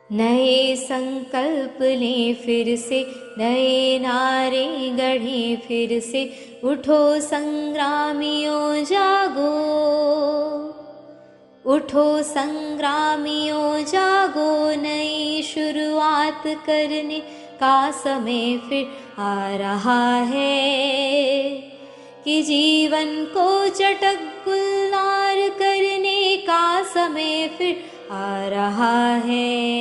नए संकल्प लें फिर से, नए नारे गढ़ें फिर से। उठो संग्रामियों जागो, उठो संग्रामियों जागो। नई शुरुआत करने का समय फिर आ रहा है, कि जीवन को चटक गुलजार करने का समय फिर आ रहा है।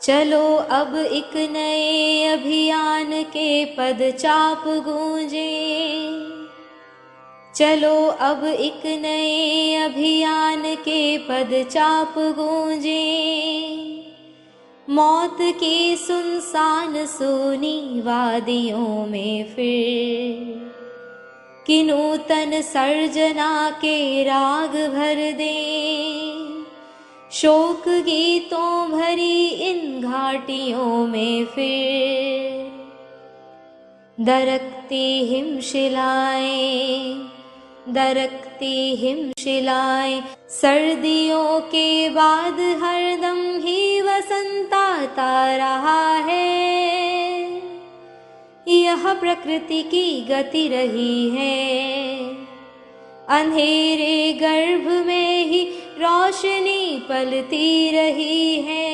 चलो अब एक नए अभियान के पदचाप गूंजे, चलो अब एक नए अभियान के पदचाप गूंजे। मौत की सुनसान सूनी वादियों में फिर कि नूतन सर्जना के राग भर दें। शोक गीतों भरी इन घाटियों में फिर दरकती हिमशिलाएं, दरकती हिमशिलाएं। सर्दियों के बाद हरदम ही वसंत आता रहा है। यह प्रकृति की गति रही है, अंधेरे गर्भ में ही रोशनी पलती रही है।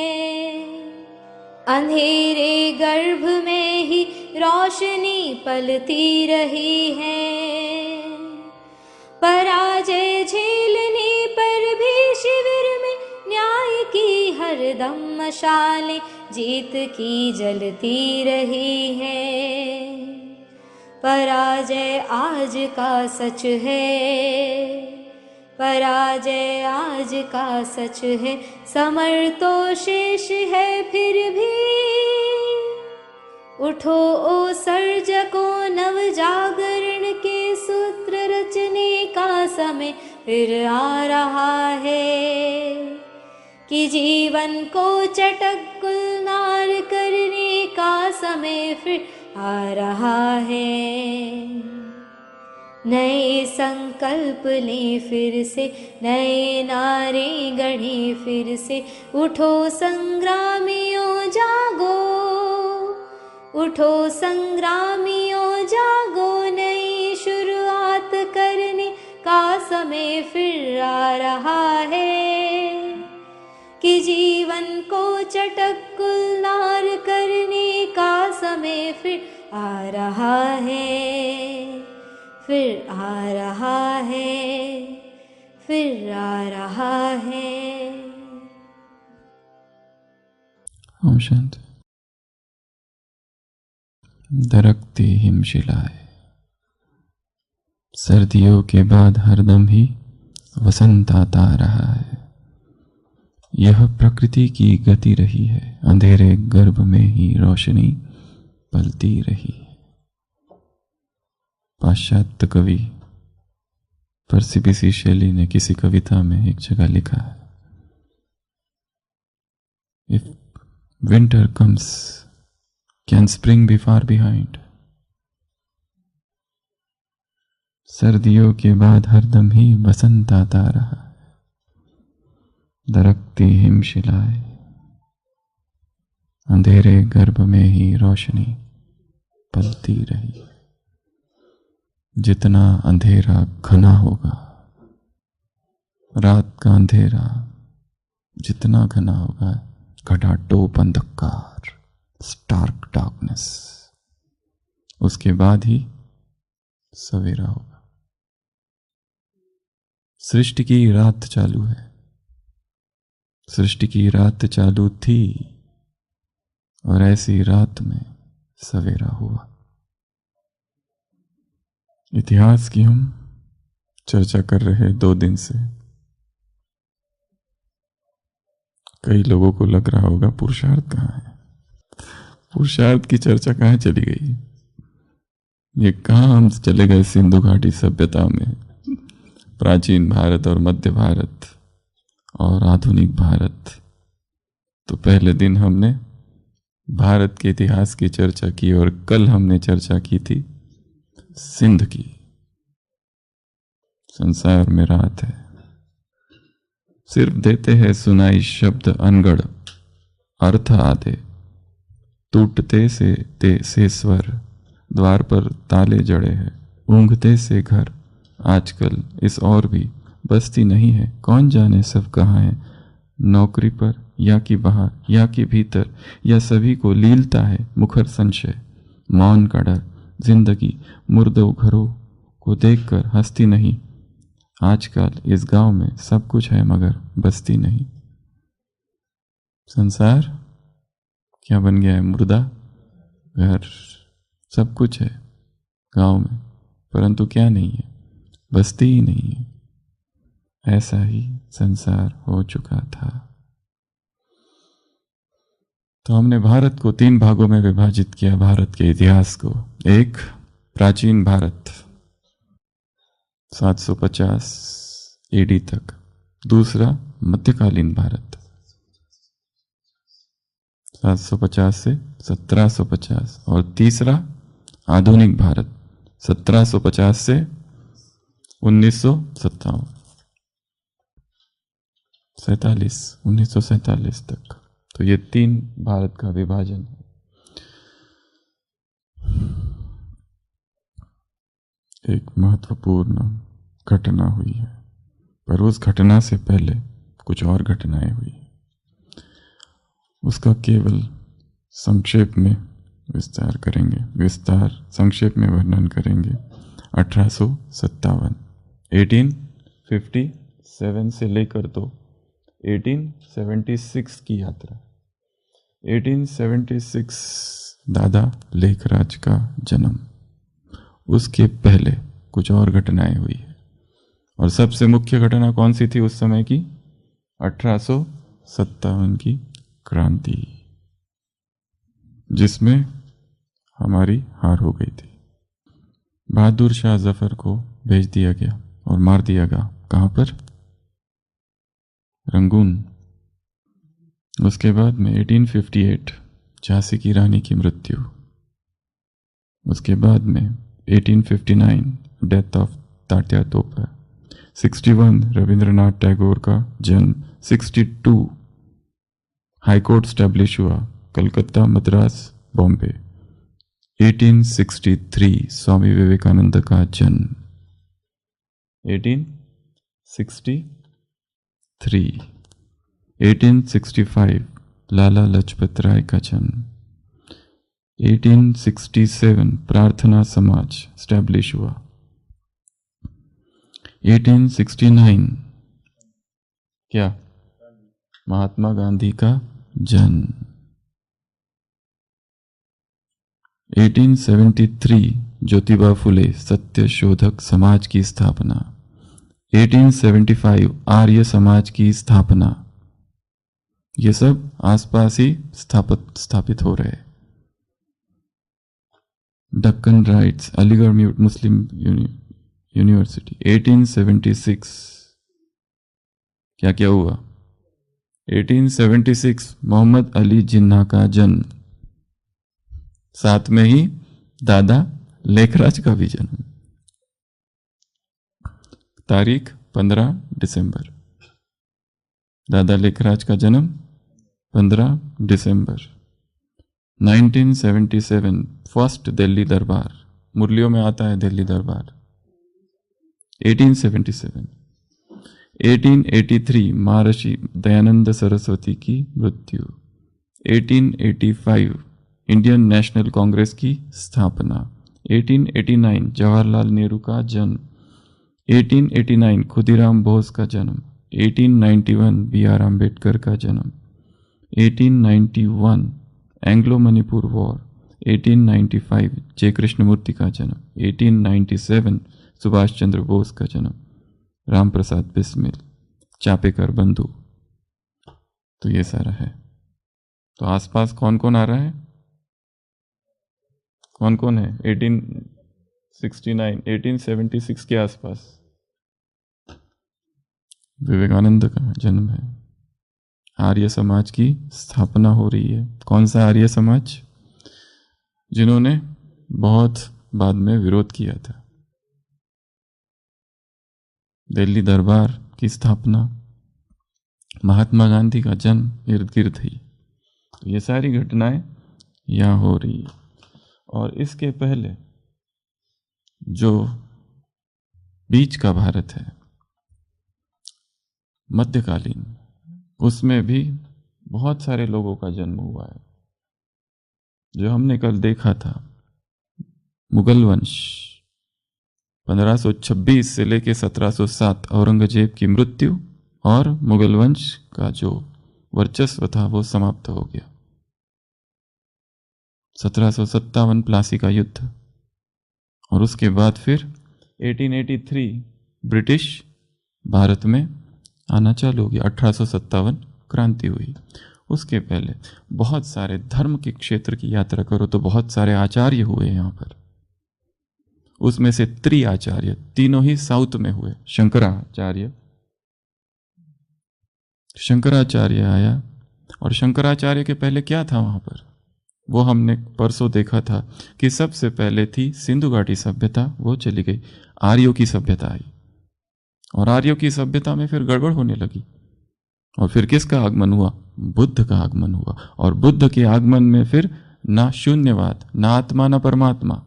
अंधेरे गर्भ में ही रोशनी पलती रही है। पराजय झेलने पर भी शिविर में न्याय की हरदम मशालें जीत की जलती रही है। पराजय आज का सच है, पराजय आज का सच है। समर तो शेष है फिर भी, उठो ओ सर्जकों, नव जागरण के सूत्र रचने का समय फिर आ रहा है, कि जीवन को चटक गुलजार करने का समय फिर आ रहा है। नए संकल्प लें फिर से, नए नारे गढ़ें फिर से। उठो संग्रामियों जागो, उठो संग्रामियों जागो। नई शुरुआत करने का समय फिर आ रहा है, कि जीवन को चटक गुलजार करने का समय फिर आ रहा है, फिर आ रहा है, फिर आ रहा है। ओम शांति। दरकती हिमशिलाएं, सर्दियों के बाद हरदम ही वसंत आता रहा है। यह प्रकृति की गति रही है, अंधेरे गर्भ में ही रोशनी पलती रही है। पाश्चात्य कवि पर्सी शैली ने किसी कविता में एक जगह लिखा है, if winter comes can spring be far behind. सर्दियों के बाद हरदम ही बसंत आता रहा है। दरकती हिमशिलाएं, अंधेरे गर्भ में ही रोशनी पलती रही। जितना अंधेरा घना होगा, रात का अंधेरा जितना घना होगा, घटाटोप अंधकार, स्टार्क डार्कनेस, उसके बाद ही सवेरा होगा। सृष्टि की रात चालू है, सृष्टि की रात चालू थी और ऐसी रात में सवेरा हुआ। इतिहास की हम चर्चा कर रहे 2 दिन से। कई लोगों को लग रहा होगा पुरुषार्थ कहाँ है, पुरुषार्थ की चर्चा कहाँ चली गई, ये कहाँ हम चले गए सिंधु घाटी सभ्यता में। प्राचीन भारत और मध्य भारत और आधुनिक भारत। तो पहले दिन हमने भारत के इतिहास की चर्चा की और कल हमने चर्चा की थी सिंध की। संसार में रात है, सिर्फ देते हैं सुनाई शब्द अनगढ़, अर्थ आधे। टूटते से स्वर, द्वार पर ताले जड़े हैं। ऊँघते से घर, आजकल इस और भी बस्ती नहीं है। कौन जाने सब कहाँ है, नौकरी पर या कि बाहर या कि भीतर, या सभी को लीलता है मुखर संशय। मौन का डर, जिंदगी मुर्दों घरों को देखकर हंसती नहीं। आजकल इस गांव में सब कुछ है मगर बस्ती नहीं। संसार क्या बन गया है, मुर्दा घर। सब कुछ है गांव में, परंतु क्या नहीं है, बस्ती ही नहीं है। ऐसा ही संसार हो चुका था। तो हमने भारत को 3 भागों में विभाजित किया, भारत के इतिहास को। एक, प्राचीन भारत 750 एडी तक। दूसरा, मध्यकालीन भारत 750 से 1750। और तीसरा, आधुनिक भारत 1750 से 1947 तक। तो ये 3 भारत का विभाजन है। एक महत्वपूर्ण घटना हुई है, पर उस घटना से पहले कुछ और घटनाएं हुई। उसका केवल संक्षेप में संक्षेप में वर्णन करेंगे। 1857, 1857 से लेकर तो 1876 की यात्रा। 1876 दादा लेखराज का जन्म। उसके पहले कुछ और घटनाएं हुई है, और सबसे मुख्य घटना कौन सी थी उस समय की? 1857 की क्रांति, जिसमें हमारी हार हो गई थी। बहादुर शाह जफर को भेज दिया गया और मार दिया गया। कहां पर? रंगून। उसके बाद में 1858 झांसी की रानी की मृत्यु। उसके बाद में 1859 डेथ ऑफ तात्या तोपे। 61 रविंद्रनाथ टैगोर का जन्म। 62 हाई कोर्ट स्टैब्लिश हुआ, कलकत्ता, मद्रास, बॉम्बे। 1863 स्वामी विवेकानंद का जन्म। 1863। 1865 लाला लाजपत राय का जन्म। 1867 प्रार्थना समाज स्टैब्लिश हुआ। 1869 क्या? महात्मा गांधी का जन्म। 1873 ज्योतिबा फुले सत्य शोधक समाज की स्थापना। 1875 आर्य समाज की स्थापना। ये सब आसपास ही स्थापित हो रहे। डक्कन राइट्स, अलीगढ़ मुस्लिम यूनिवर्सिटी। 1876 क्या क्या हुआ? 1876 मोहम्मद अली जिन्ना का जन्म। साथ में ही दादा लेखराज का भी जन्म। तारीख 15 दिसंबर। दादा लेखराज का जन्म 15 दिसंबर। 1977 फर्स्ट दिल्ली दरबार, मुरलियों में आता है दिल्ली दरबार। 1877। 1883 महर्षि दयानंद सरस्वती की मृत्यु। 1885 इंडियन नेशनल कांग्रेस की स्थापना। 1889 जवाहरलाल नेहरू का जन्म। 1889 खुदीराम बोस का जन्म। 1891 बी आर अम्बेडकर का जन्म। 1891 एंग्लो मणिपुर वॉर। 1895 जय कृष्णमूर्ति का जन्म। 1897 सुभाष चंद्र बोस का जन्म। राम प्रसाद बिस्मिल, चापेकर बंधु। तो ये सारा है। तो आसपास कौन कौन आ रहा है? कौन कौन है? 1869 1876 के आसपास विवेकानंद का जन्म है। आर्य समाज की स्थापना हो रही है। कौन सा आर्य समाज? जिन्होंने बहुत बाद में विरोध किया था। दिल्ली दरबार की स्थापना महात्मा गांधी का जन्म इर्द गिर्द ही। तो ये सारी घटनाएं यहाँ हो रही है। और इसके पहले जो बीच का भारत है, मध्यकालीन, उसमें भी बहुत सारे लोगों का जन्म हुआ है। जो हमने कल देखा था, मुगल वंश 1526 से लेकर 1707 औरंगजेब की मृत्यु, और मुगल वंश का जो वर्चस्व था वो समाप्त हो गया। 1757 प्लासी का युद्ध, और उसके बाद फिर 1883 ब्रिटिश भारत में आना चालू हो गया। 1857 क्रांति हुई। उसके पहले बहुत सारे धर्म के क्षेत्र की यात्रा करो तो बहुत सारे आचार्य हुए यहाँ पर। उसमें से त्रिआचार्य, तीनों ही साउथ में हुए। शंकराचार्य आया, और शंकराचार्य के पहले क्या था वहाँ पर, वो हमने परसों देखा था कि सबसे पहले थी सिंधु घाटी सभ्यता, वो चली गई, आर्यों की सभ्यता आई, और आर्यों की सभ्यता में फिर गड़बड़ होने लगी। और फिर किसका आगमन हुआ? बुद्ध का आगमन हुआ। और बुद्ध के आगमन में फिर ना शून्यवाद, ना आत्मा, ना परमात्मा।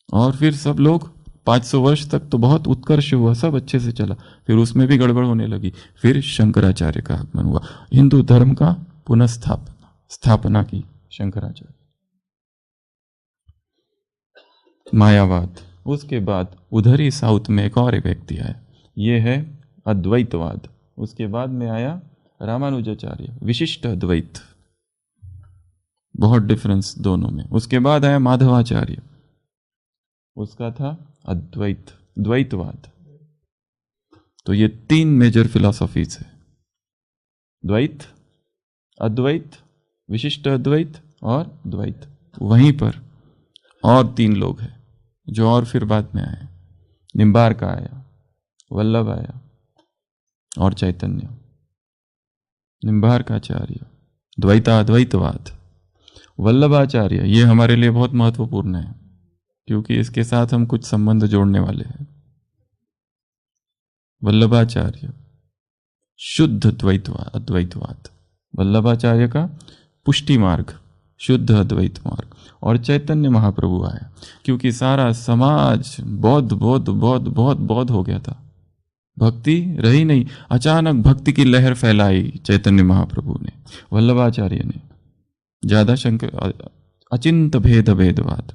और फिर सब लोग 500 वर्ष तक तो बहुत उत्कर्ष हुआ, सब अच्छे से चला। फिर उसमें भी गड़बड़ होने लगी। फिर शंकराचार्य का आगमन हुआ, हिंदू धर्म का पुनः स्थापना की शंकराचार्य। मायावाद। उसके बाद उधर ही साउथ में एक और व्यक्ति आया, ये है अद्वैतवाद। उसके बाद में आया रामानुजाचार्य, विशिष्ट अद्वैत, बहुत डिफरेंस दोनों में। उसके बाद आया माधवाचार्य, उसका था द्वैतवाद। तो ये 3 मेजर फिलॉसफीज है, द्वैत, अद्वैत, विशिष्ट अद्वैत और द्वैत। वहीं पर और 3 लोग हैं जो और फिर बाद में आए। निम्बार्क आया, वल्लभ आया और चैतन्य। निम्बार्काचार्य, द्वैतवाद। वल्लभाचार्य, ये हमारे लिए बहुत महत्वपूर्ण है क्योंकि इसके साथ हम कुछ संबंध जोड़ने वाले हैं। वल्लभाचार्य शुद्ध अद्वैतवाद, वल्लभाचार्य का पुष्टि मार्ग, शुद्ध अद्वैत मार्ग। और चैतन्य महाप्रभु आया क्योंकि सारा समाज बौद्ध हो गया था, भक्ति रही नहीं। अचानक भक्ति की लहर फैलाई चैतन्य महाप्रभु ने, वल्लभाचार्य ने, ज्यादा अचिंत भेदवाद।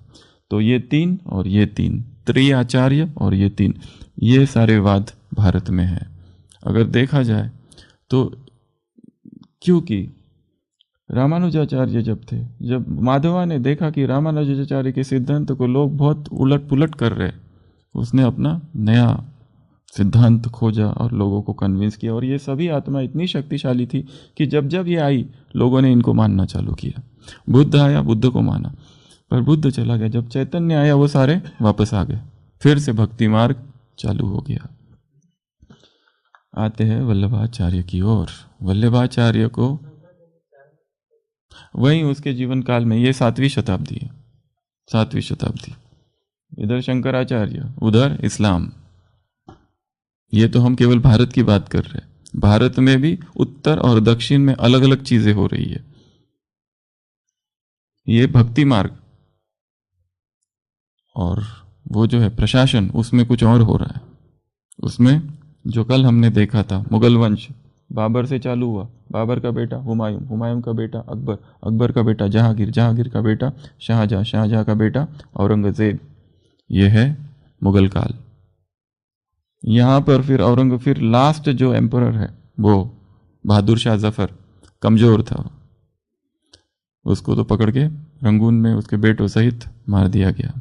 तो ये 3 और ये 3, त्रिआचार्य और ये 3, ये सारे वाद भारत में है। अगर देखा जाए तो क्योंकि रामानुजाचार्य जब माधवा ने देखा कि रामानुजाचार्य के सिद्धांत को लोग बहुत उलट पुलट कर रहे, उसने अपना नया सिद्धांत खोजा और लोगों को कन्विंस किया। और ये सभी आत्मा इतनी शक्तिशाली थी कि जब ये आई, लोगों ने इनको मानना चालू किया। बुद्ध आया, बुद्ध को माना, पर बुद्ध चला गया। जब चैतन्य आया, वो सारे वापस आ गए, फिर से भक्ति मार्ग चालू हो गया। आते हैं वल्लभाचार्य की ओर। वल्लभाचार्य को वहीं उसके जीवन काल में, ये 7वीं शताब्दी है, 7वीं शताब्दी। इधर शंकराचार्य, उधर इस्लाम। ये तो हम केवल भारत की बात कर रहे हैं। भारत में भी उत्तर और दक्षिण में अलग अलग चीजें हो रही है। ये भक्ति मार्ग और वो जो है प्रशासन, उसमें कुछ और हो रहा है। उसमें जो कल हमने देखा था, मुगल वंश बाबर से चालू हुआ, बाबर का बेटा हुमायूं, हुमायूं का बेटा अकबर, अकबर का बेटा जहांगीर, जहांगीर का बेटा शाहजहां, शाहजहां का बेटा औरंगजेब। ये है मुगल काल। यहाँ पर फिर लास्ट जो एम्परर है वो बहादुर शाह जफर, कमजोर था, उसको तो पकड़ के रंगून में उसके बेटों सहित मार दिया गया।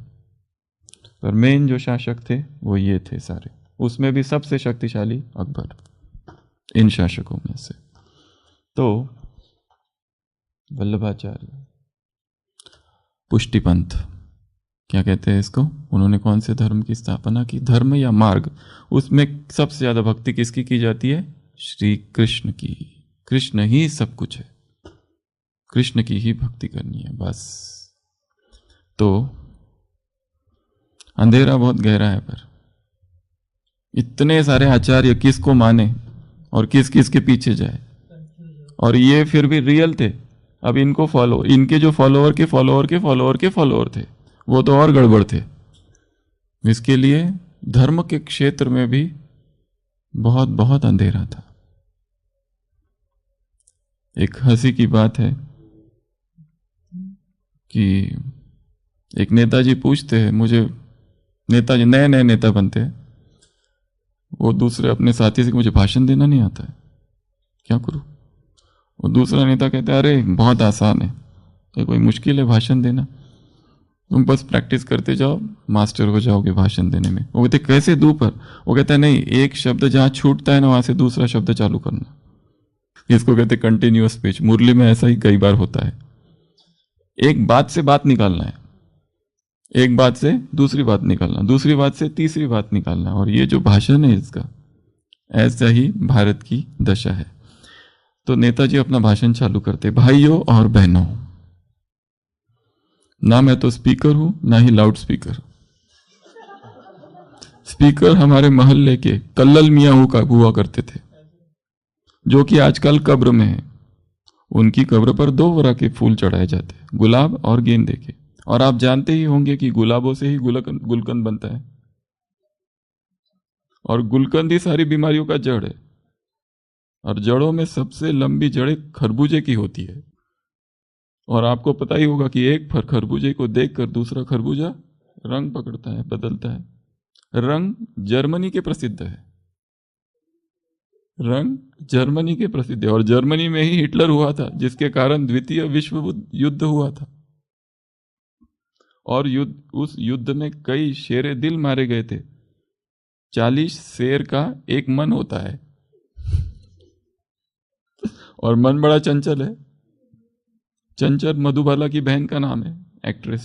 पर मेन जो शासक थे वो ये थे सारे, उसमें भी सबसे शक्तिशाली अकबर इन शासकों में से। तो वल्लभाचार्य, पुष्टिपंथ क्या कहते हैं इसको, उन्होंने कौन से धर्म की स्थापना की, धर्म या मार्ग, उसमें सबसे ज्यादा भक्ति किसकी की जाती है? श्री कृष्ण की। कृष्ण ही सब कुछ है, कृष्ण की ही भक्ति करनी है बस। तो अंधेरा बहुत गहरा है, पर इतने सारे आचार्य किसको माने, और किस किस के पीछे जाए। और ये फिर भी रियल थे। अब इनको फॉलो, इनके जो फॉलोअर के फॉलोअर के फॉलोअर के फॉलोअर थे वो तो और गड़बड़ थे। इसके लिए धर्म के क्षेत्र में भी बहुत बहुत अंधेरा था। एक हंसी की बात है कि एक नेताजी पूछते हैं मुझे, नेताजी नए नए नेता बनते हैं, वो दूसरे अपने साथी से, मुझे भाषण देना नहीं आता है, क्या करूं? वो दूसरा नेता कहता है अरे बहुत आसान है, तो कोई मुश्किल है भाषण देना, तुम बस प्रैक्टिस करते जाओ, मास्टर हो जाओगे भाषण देने में। वो कहते कैसे दूं पर? वो कहता है नहीं, एक शब्द जहां छूटता है ना वहां से दूसरा शब्द चालू करना। इसको कहते कंटिन्यूअस स्पीच। मुरली में ऐसा ही कई बार होता है, एक बात से बात निकालना है, एक बात से दूसरी बात निकालना, दूसरी बात से तीसरी बात निकालना, और ये जो भाषण है इसका, ऐसा ही भारत की दशा है। तो नेताजी अपना भाषण चालू करते, भाइयों और बहनों, ना मैं तो स्पीकर हूं ना ही लाउड स्पीकर। स्पीकर हमारे मोहल्ले के कल्लल मियां हुआ करते थे, जो कि आजकल कब्र में है। उनकी कब्र पर 2 तरह के फूल चढ़ाए जाते हैं, गुलाब और गेंदे के। और आप जानते ही होंगे कि गुलाबों से ही गुलकंद बनता है, और गुलकंद ही सारी बीमारियों का जड़ है। और जड़ों में सबसे लंबी जड़ें खरबूजे की होती है। और आपको पता ही होगा कि एक खरबूजे को देखकर दूसरा खरबूजा रंग पकड़ता है, बदलता है। रंग जर्मनी के प्रसिद्ध है, रंग जर्मनी के प्रसिद्ध है, और जर्मनी में ही हिटलर हुआ था, जिसके कारण द्वितीय विश्व युद्ध हुआ था। और उस युद्ध में कई शेरे दिल मारे गए थे। 40 शेर का एक मन होता है, और मन बड़ा चंचल है। चंचल मधुबाला की बहन का नाम है, एक्ट्रेस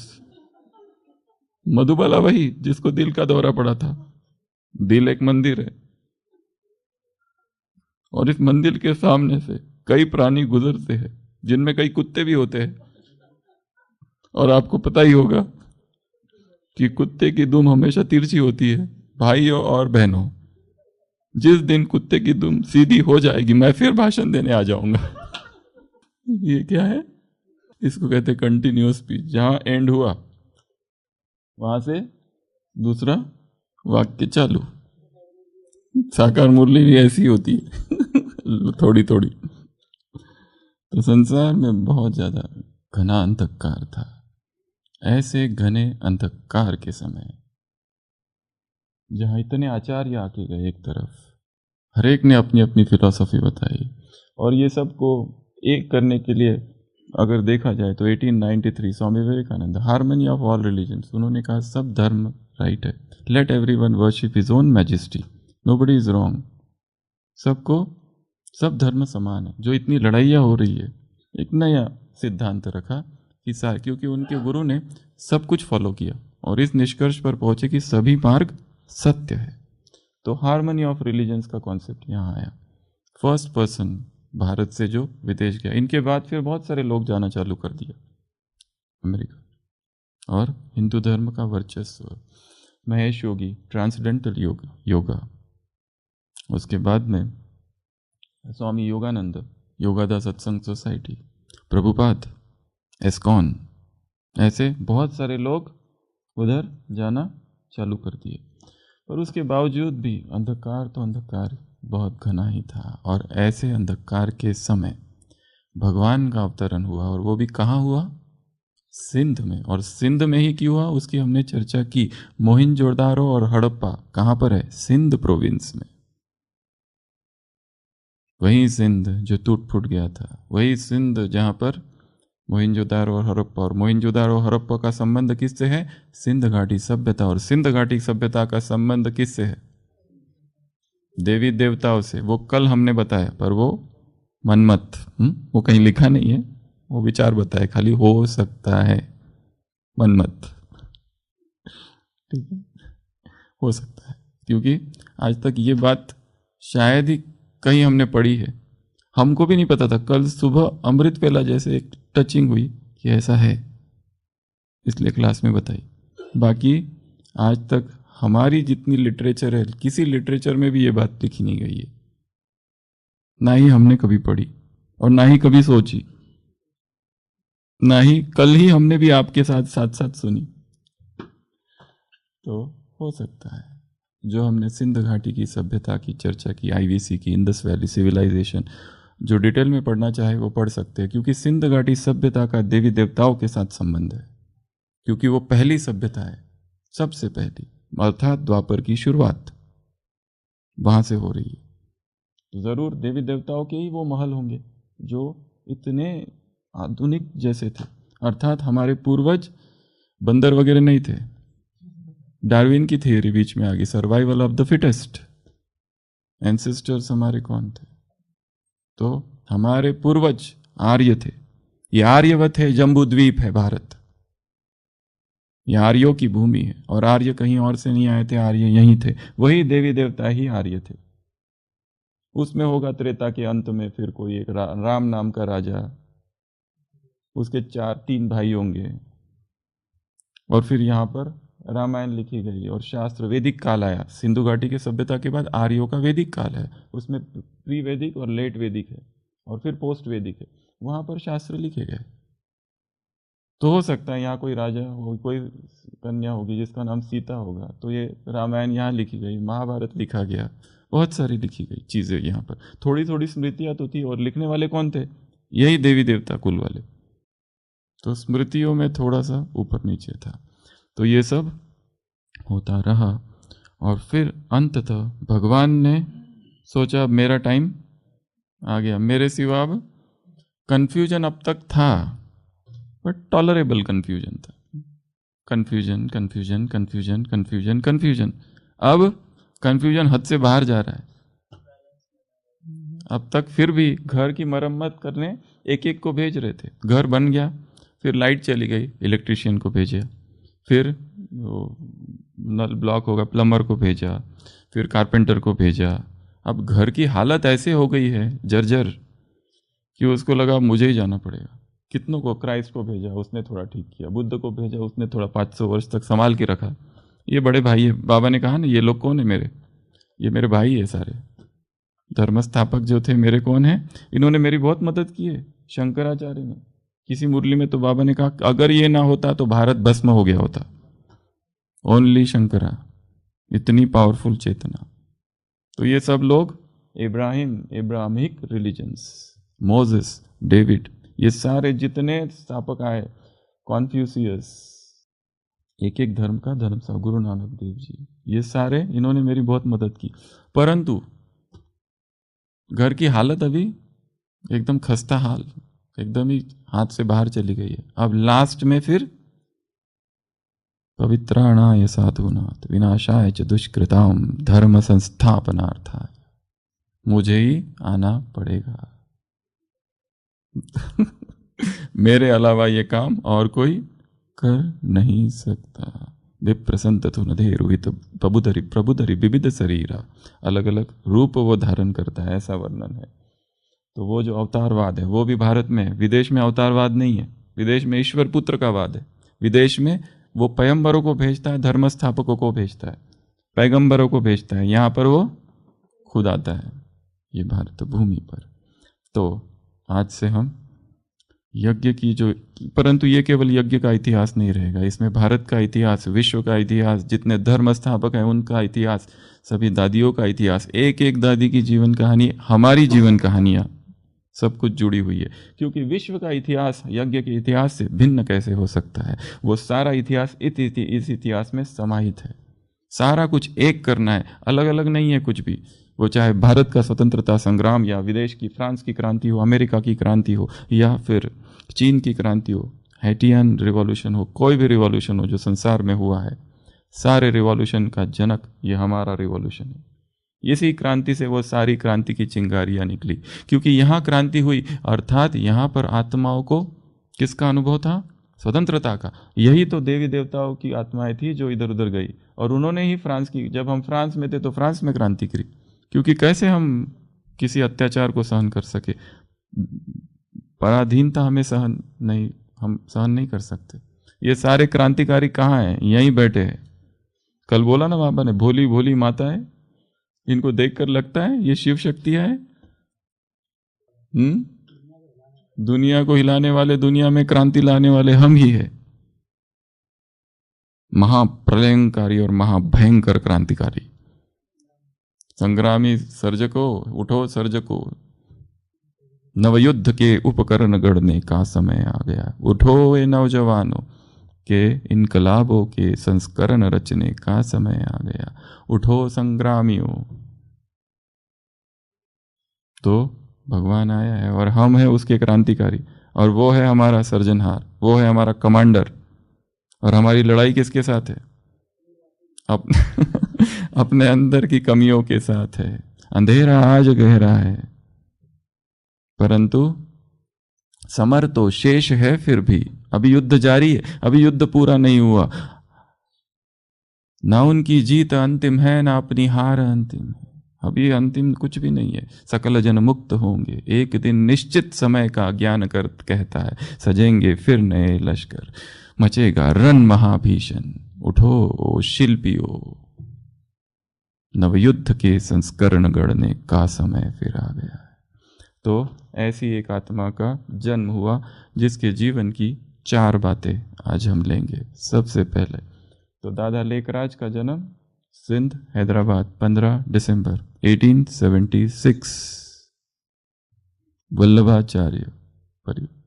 मधुबाला, वही जिसको दिल का दौरा पड़ा था। दिल एक मंदिर है, और इस मंदिर के सामने से कई प्राणी गुजरते हैं, जिनमें कई कुत्ते भी होते हैं। और आपको पता ही होगा कि कुत्ते की दुम हमेशा तिरछी होती है। भाइयों और बहनों, जिस दिन कुत्ते की दुम सीधी हो जाएगी, मैं फिर भाषण देने आ जाऊंगा। ये क्या है? इसको कहते कंटिन्यूअस स्पीच। जहां एंड हुआ वहां से दूसरा वाक्य चालू। साकार मुरली भी ऐसी होती है थोड़ी थोड़ी। तो संसार में बहुत ज्यादा घना अंधकार था। ऐसे घने अंधकार के समय जहां इतने आचार्य आके गए, एक तरफ हर एक ने अपनी अपनी फिलॉसफी बताई, और ये सबको एक करने के लिए अगर देखा जाए तो 1893 Swami Vivekananda, harmony of all religions, उन्होंने कहा सब धर्म राइट है, let everyone worship his own majesty, nobody is wrong. सबको, सब धर्म समान है। जो इतनी लड़ाइयाँ हो रही है, एक नया सिद्धांत रखा कि क्योंकि उनके गुरु ने सब कुछ फॉलो किया और इस निष्कर्ष पर पहुंचे कि सभी मार्ग सत्य है। तो हार्मनी ऑफ रिलीजन्स का कॉन्सेप्ट यहाँ आया। फर्स्ट पर्सन भारत से जो विदेश गया, इनके बाद फिर बहुत सारे लोग जाना चालू कर दिया अमेरिका, और हिंदू धर्म का वर्चस्व। महेश योगी, ट्रांसडेंटल योगा। उसके बाद में स्वामी योगानंद, योगादा सत्संग सोसाइटी, प्रभुपाद, एस्कॉन, ऐसे बहुत सारे लोग उधर जाना चालू कर दिए। पर उसके बावजूद भी अंधकार तो अंधकार बहुत घना ही था। और ऐसे अंधकार के समय भगवान का अवतरण हुआ, और वो भी कहाँ हुआ? सिंध में। और सिंध में ही क्यों हुआ उसकी हमने चर्चा की। मोहिंजोदारो और हड़प्पा कहाँ पर है? सिंध प्रोविंस में। वही सिंध जो टूट फूट गया था, वही सिंध जहाँ पर मोहिंजोदारो और हड़प्पा। और मोहिंजोदारो और हड़प्पा का संबंध किससे है? सिंध घाटी सभ्यता। और सिंध घाटी सभ्यता का संबंध किससे है? देवी देवताओं से। वो कल हमने बताया, पर वो मनमत, वो कहीं लिखा नहीं है, वो विचार बताए खाली, हो सकता है मनमत, ठीक है, हो सकता है। क्योंकि आज तक ये बात शायद ही कहीं हमने पढ़ी है, हमको भी नहीं पता था। कल सुबह अमृत वेला जैसे एक टचिंग हुई कि ऐसा है, इसलिए क्लास में बताई। बाकी आज तक हमारी जितनी लिटरेचर है, किसी लिटरेचर में भी ये बात लिखी नहीं गई है। ना ही हमने कभी पढ़ी और ना ही कभी सोची, ना ही कल ही हमने भी आपके साथ साथ साथ सुनी। तो हो सकता है जो हमने सिंध घाटी की सभ्यता की चर्चा की, आईवीसी की, इंडस वैली सिविलाइजेशन, जो डिटेल में पढ़ना चाहे वो पढ़ सकते हैं, क्योंकि सिंध घाटी सभ्यता का देवी देवताओं के साथ संबंध है, क्योंकि वो पहली सभ्यता है, सबसे पहली, अर्थात द्वापर की शुरुआत वहां से हो रही है। तो जरूर देवी देवताओं के ही वो महल होंगे जो इतने आधुनिक जैसे थे, अर्थात हमारे पूर्वज बंदर वगैरह नहीं थे। डार्विन की थियरी बीच में आ गई, survival of the fittest. Ancestors हमारे कौन थे? तो हमारे पूर्वज आर्य थे। ये आर्यवत है, जम्बू द्वीप है भारत, ये आर्यों की भूमि है, और आर्य कहीं और से नहीं आए थे, आर्य यहीं थे, वही देवी देवता ही आर्य थे। उसमें होगा त्रेता के अंत में फिर कोई एक राम नाम का राजा, उसके तीन भाई होंगे, और फिर यहाँ पर रामायण लिखी गई और शास्त्र, वैदिक काल आया। सिंधु घाटी के सभ्यता के बाद आर्यों का वैदिक काल है, उसमें प्री वैदिक और लेट वैदिक है, और फिर पोस्ट वैदिक है, वहाँ पर शास्त्र लिखे गए। तो हो सकता है यहाँ कोई राजा हो, कोई कन्या होगी जिसका नाम सीता होगा, तो ये रामायण यहाँ लिखी गई, महाभारत लिखा गया, बहुत सारी लिखी गई चीज़ें यहाँ पर। थोड़ी थोड़ी स्मृतियाँ तो थी, और लिखने वाले कौन थे? यही देवी देवता कुल वाले। तो स्मृतियों में थोड़ा सा ऊपर नीचे था। तो ये सब होता रहा, और फिर अंततः भगवान ने सोचा अब मेरा टाइम आ गया, मेरे सिवा अब कन्फ्यूजन अब तक था, बट टॉलरेबल कन्फ्यूजन था। Confusion confusion confusion confusion confusion, अब कन्फ्यूजन हद से बाहर जा रहा है। अब तक फिर भी घर की मरम्मत करने एक एक को भेज रहे थे, घर बन गया, फिर लाइट चली गई, इलेक्ट्रिशियन को भेजा, फिर नल ब्लॉक होगा, प्लम्बर को भेजा, फिर कारपेंटर को भेजा। अब घर की हालत ऐसे हो गई है जर्जर कि उसको लगा मुझे ही जाना पड़ेगा। कितनों को, क्राइस्ट को भेजा, उसने थोड़ा ठीक किया, बुद्ध को भेजा, उसने थोड़ा 500 वर्ष तक संभाल के रखा। ये बड़े भाई है, बाबा ने कहा ना, ये लोग कौन है मेरे? ये मेरे भाई है सारे। धर्म स्थापक जो थे मेरे कौन है? इन्होंने मेरी बहुत मदद की है। शंकराचार्य ने किसी मुरली में तो बाबा ने कहा अगर ये ना होता तो भारत भस्म हो गया होता। ओनली शंकरा, इतनी पावरफुल चेतना। तो ये सब लोग इब्राहिमिक रिलीजन्स, मोजेस, डेविड, ये सारे जितने स्थापक आए, कॉन्फ्यूशियस, एक एक धर्म का धर्म सा, गुरु नानक देव जी, ये सारे इन्होंने मेरी बहुत मदद की। परंतु घर की हालत अभी एकदम खस्ता हाल, एकदम ही हाथ से बाहर चली गई है। अब लास्ट में फिर पवित्राणाय साधुनाथ विनाशाय च दुष्कृताम धर्म संस्थापनार्थाय, मुझे ही आना पड़ेगा। मेरे अलावा ये काम और कोई कर नहीं सकता। विप्रसंत तु नधेरुहित प्रबुधरि विविध शरीरा, अलग अलग रूप वो धारण करता है, ऐसा वर्णन है। तो वो जो अवतारवाद है वो भी भारत में है, विदेश में अवतारवाद नहीं है। विदेश में ईश्वर पुत्र का वाद है। विदेश में वो पैगंबरों को भेजता है, धर्म स्थापकों को भेजता है, पैगंबरों को भेजता है, यहाँ पर वो खुद आता है ये भारत भूमि पर। तो आज से हम यज्ञ की जो, परंतु ये केवल यज्ञ का इतिहास नहीं रहेगा, इसमें भारत का इतिहास, विश्व का इतिहास, जितने धर्म स्थापक हैं उनका इतिहास, सभी दादियों का इतिहास, एक एक दादी की जीवन कहानी, हमारी जीवन कहानियाँ, सब कुछ जुड़ी हुई है। क्योंकि विश्व का इतिहास यज्ञ के इतिहास से भिन्न कैसे हो सकता है? वो सारा इतिहास इस इतिहास में समाहित है। सारा कुछ एक करना है, अलग अलग नहीं है कुछ भी। वो चाहे भारत का स्वतंत्रता संग्राम, या विदेश की फ्रांस की क्रांति हो, अमेरिका की क्रांति हो, या फिर चीन की क्रांति हो, हैटियन रिवॉल्यूशन हो, कोई भी रिवॉल्यूशन हो जो संसार में हुआ है, सारे रिवॉल्यूशन का जनक ये हमारा रिवॉल्यूशन है। इसी क्रांति से वो सारी क्रांति की चिंगारियाँ निकली, क्योंकि यहाँ क्रांति हुई, अर्थात यहाँ पर आत्माओं को किसका अनुभव था? स्वतंत्रता का। यही तो देवी देवताओं की आत्माएं थी जो इधर उधर गई, और उन्होंने ही फ्रांस की, जब हम फ्रांस में थे तो फ्रांस में क्रांति करी, क्योंकि कैसे हम किसी अत्याचार को सहन कर सके, पराधीनता हमें हम सहन नहीं कर सकते। ये सारे क्रांतिकारी कहाँ हैं? यहीं बैठे हैं। कल बोला ना बाबा ने, भोली भोली माता है, इनको देखकर लगता है ये शिव शक्तियाँ है, दुनिया को हिलाने वाले, दुनिया में क्रांति लाने वाले हम ही है। महाप्रलयंकारी और महाभयंकर क्रांतिकारी संग्रामी सर्जको, उठो सर्जको, नवयुद्ध के उपकरण गढ़ने का समय आ गया। उठो वे नौजवानों के इनकलाबों के संस्करण रचने का समय आ गया। उठो संग्रामियों। तो भगवान आया है और हम हैं उसके क्रांतिकारी, और वो है हमारा सर्जनहार, वो है हमारा कमांडर। और हमारी लड़ाई किसके साथ है? अपने अंदर की कमियों के साथ है। अंधेरा आज गहरा है, परंतु समर तो शेष है। फिर भी अभी युद्ध जारी है, अभी युद्ध पूरा नहीं हुआ। ना उनकी जीत अंतिम है, ना अपनी हार अंतिम है। अभी अंतिम कुछ भी नहीं है। सकल जन मुक्त होंगे एक दिन, निश्चित समय का ज्ञान कर कहता है। सजेंगे फिर नए लश्कर, मचेगा रण महाभीषण। उठो ओ शिल्पियों, नवयुद्ध के संस्करण गढ़ने का समय फिर आ गया है। तो ऐसी एक आत्मा का जन्म हुआ जिसके जीवन की 4 बातें आज हम लेंगे। सबसे पहले तो दादा लेखराज का जन्म सिंध हैदराबाद 15 दिसंबर 1876। वल्लभाचार्य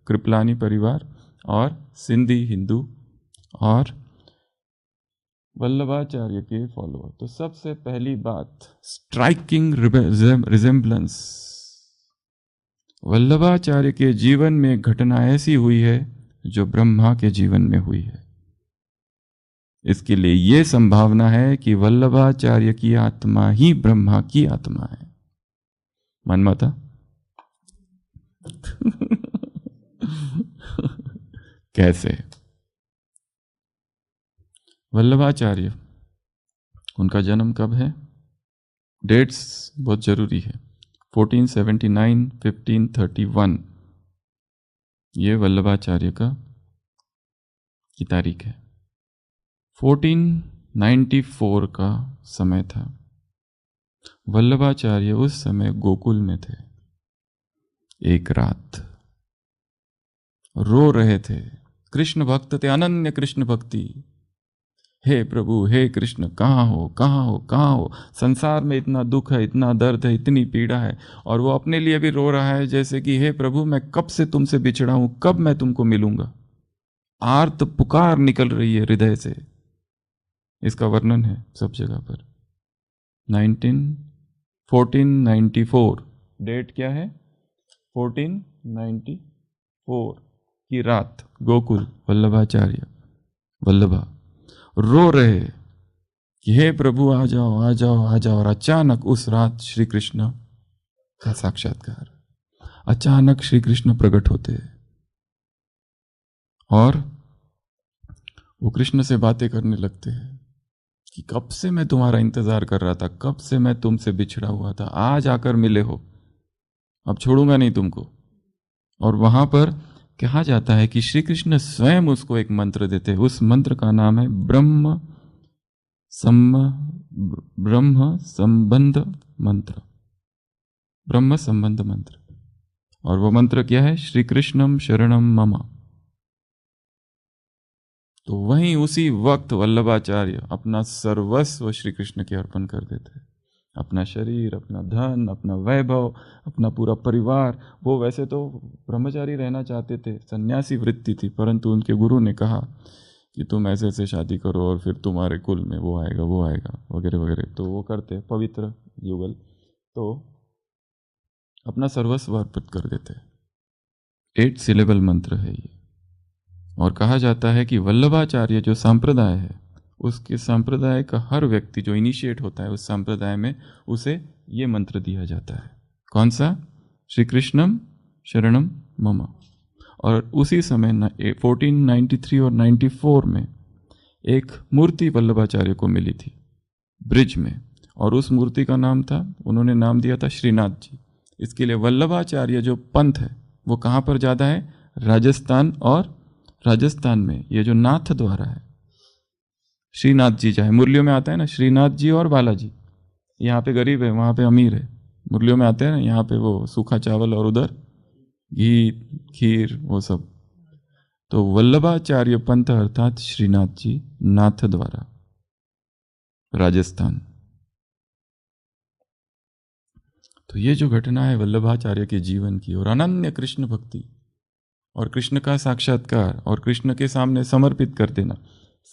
कृपलानी परिवार और सिंधी हिंदू और वल्लभाचार्य के फॉलोअर। तो सबसे पहली बात, स्ट्राइकिंग रिजेम्बलेंस। वल्लभाचार्य के जीवन में घटना ऐसी हुई है जो ब्रह्मा के जीवन में हुई है। इसके लिए यह संभावना है कि वल्लभाचार्य की आत्मा ही ब्रह्मा की आत्मा है। मनमाता कैसे? वल्लभाचार्य, उनका जन्म कब है? डेट्स बहुत जरूरी है। 1479, 1531 ये वल्लभाचार्य की तारीख है। 1494 का समय था। वल्लभाचार्य उस समय गोकुल में थे। एक रात रो रहे थे। कृष्ण भक्त थे, अनन्य कृष्ण भक्ति। हे प्रभु, हे कृष्ण, कहाँ हो, कहाँ हो, कहाँ हो? संसार में इतना दुख है, इतना दर्द है, इतनी पीड़ा है। और वो अपने लिए भी रो रहा है, जैसे कि हे प्रभु, मैं कब से तुमसे बिछड़ा हूं, कब मैं तुमको मिलूंगा। आर्त पुकार निकल रही है हृदय से। इसका वर्णन है सब जगह पर। 1494 डेट क्या है? 1494 की रात, गोकुल, वल्लभाचार्य वल्लभा रो रहे कि हे प्रभु आ जाओ, आ जाओ, आ जाओ। और अचानक उस रात श्री कृष्ण का साक्षात्कार, अचानक श्री कृष्ण प्रकट होते हैं और वो कृष्ण से बातें करने लगते हैं कि कब से मैं तुम्हारा इंतजार कर रहा था, कब से मैं तुमसे बिछड़ा हुआ था, आज आकर मिले हो, अब छोड़ूंगा नहीं तुमको। और वहां पर कहा जाता है कि श्री कृष्ण स्वयं उसको एक मंत्र देते हैं। उस मंत्र का नाम है ब्रह्म संबंध मंत्र। ब्रह्म संबंध मंत्र। और वो मंत्र क्या है? श्री कृष्णम शरणम मम। तो वहीं उसी वक्त वल्लभाचार्य अपना सर्वस्व श्री कृष्ण के अर्पण कर देते हैं। अपना शरीर, अपना धन, अपना वैभव, अपना पूरा परिवार। वो वैसे तो ब्रह्मचारी रहना चाहते थे, सन्यासी वृत्ति थी, परंतु उनके गुरु ने कहा कि तुम ऐसे ऐसे शादी करो और फिर तुम्हारे कुल में वो आएगा, वो आएगा, वगैरह वगैरह। तो वो करते, पवित्र युगल, तो अपना सर्वस्व अर्पित कर देते। 8 सिलेबल मंत्र है ये। और कहा जाता है कि वल्लभाचार्य जो संप्रदाय है, उसके संप्रदाय का हर व्यक्ति जो इनिशिएट होता है उस संप्रदाय में, उसे ये मंत्र दिया जाता है। कौन सा? श्री कृष्णम शरणम मम। और उसी समय 1493 और 94 में एक मूर्ति वल्लभाचार्य को मिली थी ब्रिज में, और उस मूर्ति का नाम था, उन्होंने नाम दिया था श्रीनाथ जी। इसके लिए वल्लभाचार्य जो पंथ है वो कहाँ पर ज़्यादा है? राजस्थान, और राजस्थान में ये जो नाथ द्वारा है, श्रीनाथ जी चाहे मुरलियों में आता है ना, श्रीनाथ जी और बालाजी। यहाँ पे गरीब है, वहाँ पे अमीर है। मुरलियों में आते हैं ना, यहाँ पे वो सूखा चावल और उधर घी खीर वो सब। तो वल्लभाचार्य पंथ अर्थात श्रीनाथ जी, नाथ द्वारा, राजस्थान। तो ये जो घटना है वल्लभाचार्य के जीवन की, और अनन्य कृष्ण भक्ति और कृष्ण का साक्षात्कार और कृष्ण के सामने समर्पित कर देना,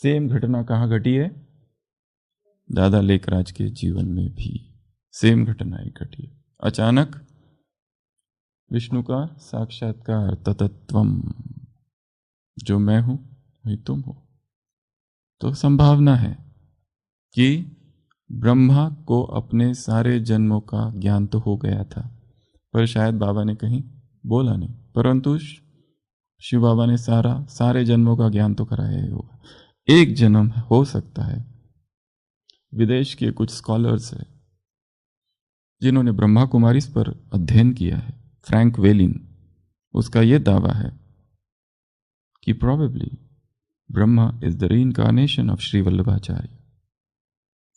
सेम घटना कहाँ घटी है? दादा लेखराज के जीवन में भी सेम घटना ही घटी है। अचानक विष्णु का साक्षात्कार, ततत्वम, जो मैं हूं वही तुम हो। तो संभावना है कि ब्रह्मा को अपने सारे जन्मों का ज्ञान तो हो गया था, पर शायद बाबा ने कहीं बोला नहीं, परंतु शिव बाबा ने सारे जन्मों का ज्ञान तो कराया ही होगा। एक जन्म हो सकता है। विदेश के कुछ स्कॉलर्स हैं जिन्होंने ब्रह्मा कुमारी पर अध्ययन किया है। फ्रैंक वेलिन, उसका यह दावा है कि probably Brahma is the reincarnation of Shri Vallabhacharya.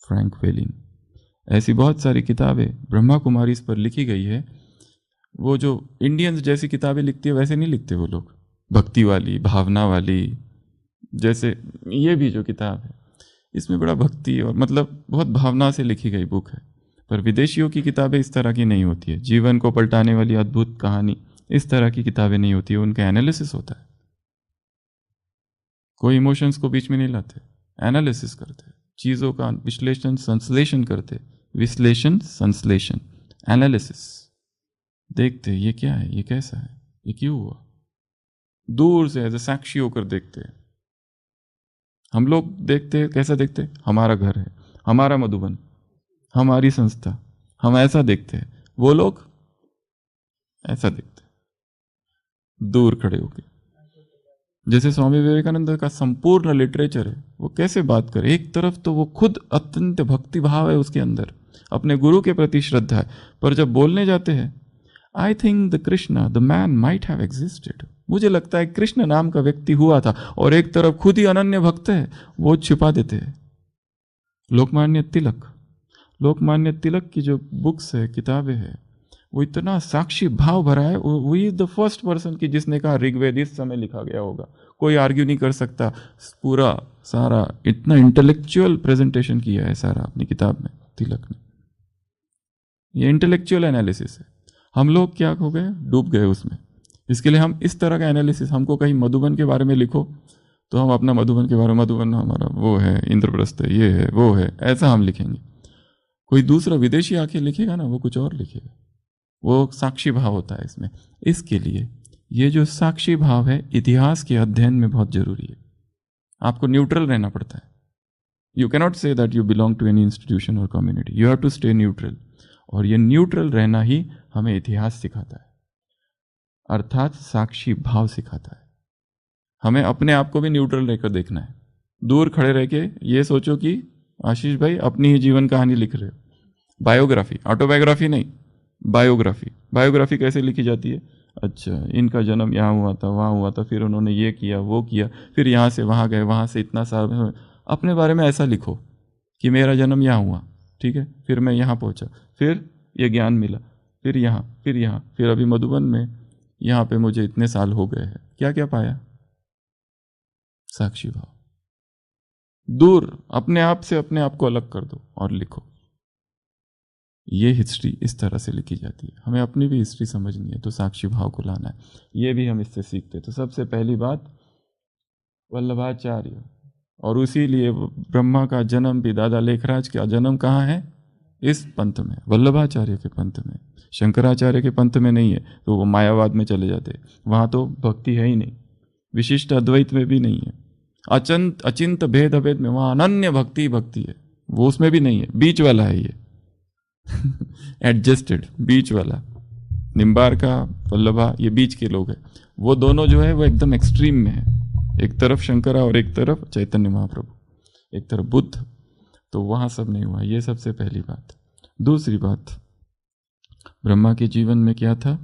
Frank valine, ऐसी बहुत सारी किताबें ब्रह्मा कुमारी पर लिखी गई है। वो जो इंडियंस जैसी किताबें लिखती है वैसे नहीं लिखते वो लोग, भक्ति वाली, भावना वाली। जैसे ये भी जो किताब है इसमें बड़ा भक्ति और मतलब बहुत भावना से लिखी गई बुक है, पर विदेशियों की किताबें इस तरह की नहीं होती है। जीवन को पलटाने वाली अद्भुत कहानी, इस तरह की किताबें नहीं होती है। उनका एनालिसिस होता है, कोई इमोशंस को बीच में नहीं लाते, एनालिसिस करते, चीज़ों का विश्लेषण संश्लेषण करते, विश्लेषण संश्लेषण, एनालिसिस, देखते ये क्या है, ये कैसा है, ये क्यों हुआ, दूर से एज ए साक्षी होकर देखते हैं। हम लोग देखते हैं, कैसा देखते हैं? हमारा घर है, हमारा मधुबन, हमारी संस्था, हम ऐसा देखते हैं। वो लोग ऐसा देखते हैं, दूर खड़े होकर। जैसे स्वामी विवेकानंद का संपूर्ण लिटरेचर है, वो कैसे बात करे? एक तरफ तो वो खुद अत्यंत भक्ति भाव है उसके अंदर, अपने गुरु के प्रति श्रद्धा है, पर जब बोलने जाते हैं, I think the Krishna the man might have existed, मुझे लगता है कृष्ण नाम का व्यक्ति हुआ था, और एक तरफ खुद ही अनन्य भक्त है, वो छुपा देते हैं। लोकमान्य तिलक की जो बुक्स है, किताबें हैं, वो इतना साक्षी भाव भरा है। वो इज द फर्स्ट पर्सन की जिसने कहा ऋग्वेद इस समय लिखा गया होगा, कोई आर्ग्यू नहीं कर सकता। पूरा सारा इतना इंटेलेक्चुअल प्रेजेंटेशन किया है सारा अपनी किताब में तिलक ने। ये इंटेलेक्चुअल एनालिसिस है। हम लोग क्या हो गए? डूब गए उसमें। इसके लिए हम इस तरह का एनालिसिस, हमको कहीं मधुबन के बारे में लिखो तो हम अपना मधुबन के बारे में, मधुबन हमारा वो है, इंद्रप्रस्थ है, ये है, वो है, ऐसा हम लिखेंगे। कोई दूसरा विदेशी आके लिखेगा ना, वो कुछ और लिखेगा। वो साक्षी भाव होता है इसमें। इसके लिए ये जो साक्षी भाव है इतिहास के अध्ययन में बहुत जरूरी है। आपको न्यूट्रल रहना पड़ता है। You cannot say that you belong to any institution or community, you have to stay neutral. और ये न्यूट्रल रहना ही हमें इतिहास सिखाता है, अर्थात साक्षी भाव सिखाता है। हमें अपने आप को भी न्यूट्रल रहकर देखना है। दूर खड़े रह के ये सोचो कि आशीष भाई अपनी ही जीवन कहानी लिख रहे हो। बायोग्राफी, ऑटोबायोग्राफी नहीं, बायोग्राफी। बायोग्राफी कैसे लिखी जाती है? अच्छा, इनका जन्म यहाँ हुआ था, वहाँ हुआ था, फिर उन्होंने ये किया, वो किया, फिर यहाँ से वहाँ गए, वहाँ से इतना साल। अपने बारे में ऐसा लिखो कि मेरा जन्म यहाँ हुआ, ठीक है, फिर मैं यहाँ पहुँचा, फिर ये ज्ञान मिला, फिर यहाँ, फिर यहाँ, फिर अभी मधुबन में यहाँ पे मुझे इतने साल हो गए हैं, क्या क्या पाया? साक्षी भाव। दूर अपने आप से अपने आप को अलग कर दो और लिखो। ये हिस्ट्री इस तरह से लिखी जाती है। हमें अपनी भी हिस्ट्री समझनी है तो साक्षी भाव को लाना है। ये भी हम इससे सीखते। तो सबसे पहली बात वल्लभाचार्य, और उसीलिए ब्रह्मा का जन्म भी, दादा लेखराज का जन्म कहाँ है? इस पंथ में, वल्लभाचार्य के पंथ में। शंकराचार्य के पंथ में नहीं है तो वो मायावाद में चले जाते, वहाँ तो भक्ति है ही नहीं। विशिष्ट अद्वैत में भी नहीं है। अचिंत भेद अभेद में वहाँ अनन्य भक्ति भक्ति है, वो उसमें भी नहीं है। बीच वाला है ये एडजस्टेड, बीच वाला। निम्बार्का, वल्लभा, ये बीच के लोग हैं। वो दोनों जो है वो एकदम एक्सट्रीम में है। एक तरफ शंकरा और एक तरफ चैतन्य महाप्रभु, एक तरफ बुद्ध। तो वहाँ सब नहीं हुआ। ये सबसे पहली बात। दूसरी बात, ब्रह्मा के जीवन में क्या था?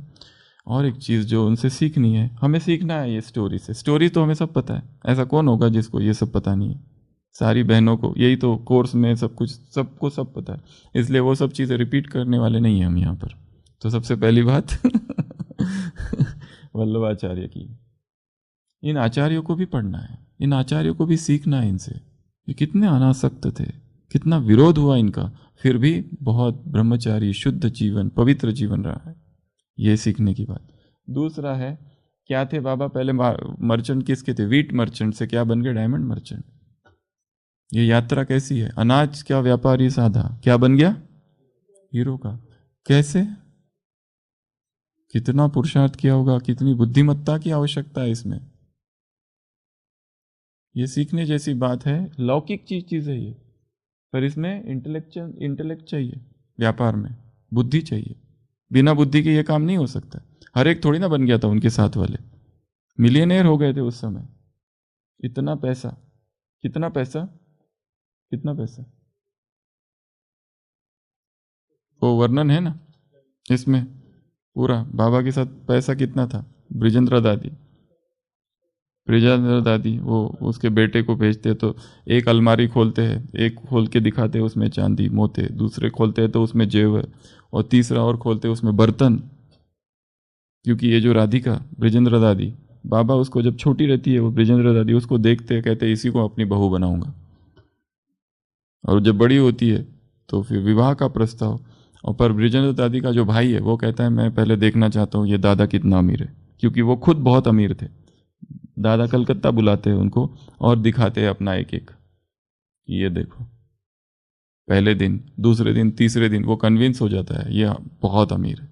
और एक चीज़ जो उनसे सीखनी है, हमें सीखना है ये स्टोरी से। स्टोरी तो हमें सब पता है, ऐसा कौन होगा जिसको ये सब पता नहीं है? सारी बहनों को यही तो कोर्स में सब कुछ, सबको सब पता है, इसलिए वो सब चीज़ें रिपीट करने वाले नहीं हैं हम यहाँ पर। तो सबसे पहली बात वल्लभाचार्य की। इन आचार्यों को भी पढ़ना है, इन आचार्यों को भी सीखना है इनसे। ये कितने अनासक्त थे, कितना विरोध हुआ इनका, फिर भी बहुत ब्रह्मचारी शुद्ध जीवन, पवित्र जीवन रहा है। ये सीखने की बात। दूसरा है, क्या थे बाबा पहले? मर्चेंट किसके थे? वीट मर्चेंट से क्या बन गए? Diamond merchant. ये यात्रा कैसी है? अनाज का व्यापारी साधा, क्या बन गया? हीरो का। कैसे? कितना पुरुषार्थ किया होगा, कितनी बुद्धिमत्ता की आवश्यकता है इसमें। ये सीखने जैसी बात है। लौकिक चीज है ये, पर इसमें इंटेलेक्ट चाहिए। व्यापार में बुद्धि चाहिए, बिना बुद्धि के ये काम नहीं हो सकता। हर एक थोड़ी ना बन गया था, उनके साथ वाले मिलियनेयर हो गए थे उस समय। इतना पैसा, कितना पैसा, कितना पैसा, वो वर्णन है ना इसमें पूरा। बाबा के साथ पैसा कितना था? ब्रिजेंद्र दादी वो उसके बेटे को भेजते तो एक अलमारी खोलते हैं, एक खोल के दिखाते हैं उसमें चांदी मोते, दूसरे खोलते हैं तो उसमें जेवर, और तीसरा और खोलते हैं उसमें बर्तन। क्योंकि ये जो राधिका ब्रिजेंद्र दादी, बाबा उसको जब छोटी रहती है, वो ब्रिजेंद्र दादी उसको देखते हैं, कहते हैं इसी को अपनी बहू बनाऊंगा। और जब बड़ी होती है तो फिर विवाह का प्रस्ताव, और पर ब्रिजेंद्र दादी का जो भाई है वो कहता है मैं पहले देखना चाहता हूँ ये दादा कितना अमीर है, क्योंकि वो खुद बहुत अमीर थे। दादा कलकत्ता बुलाते हैं उनको और दिखाते हैं अपना एक एक, ये देखो। पहले दिन, दूसरे दिन, तीसरे दिन वो कन्विंस हो जाता है ये बहुत अमीर है।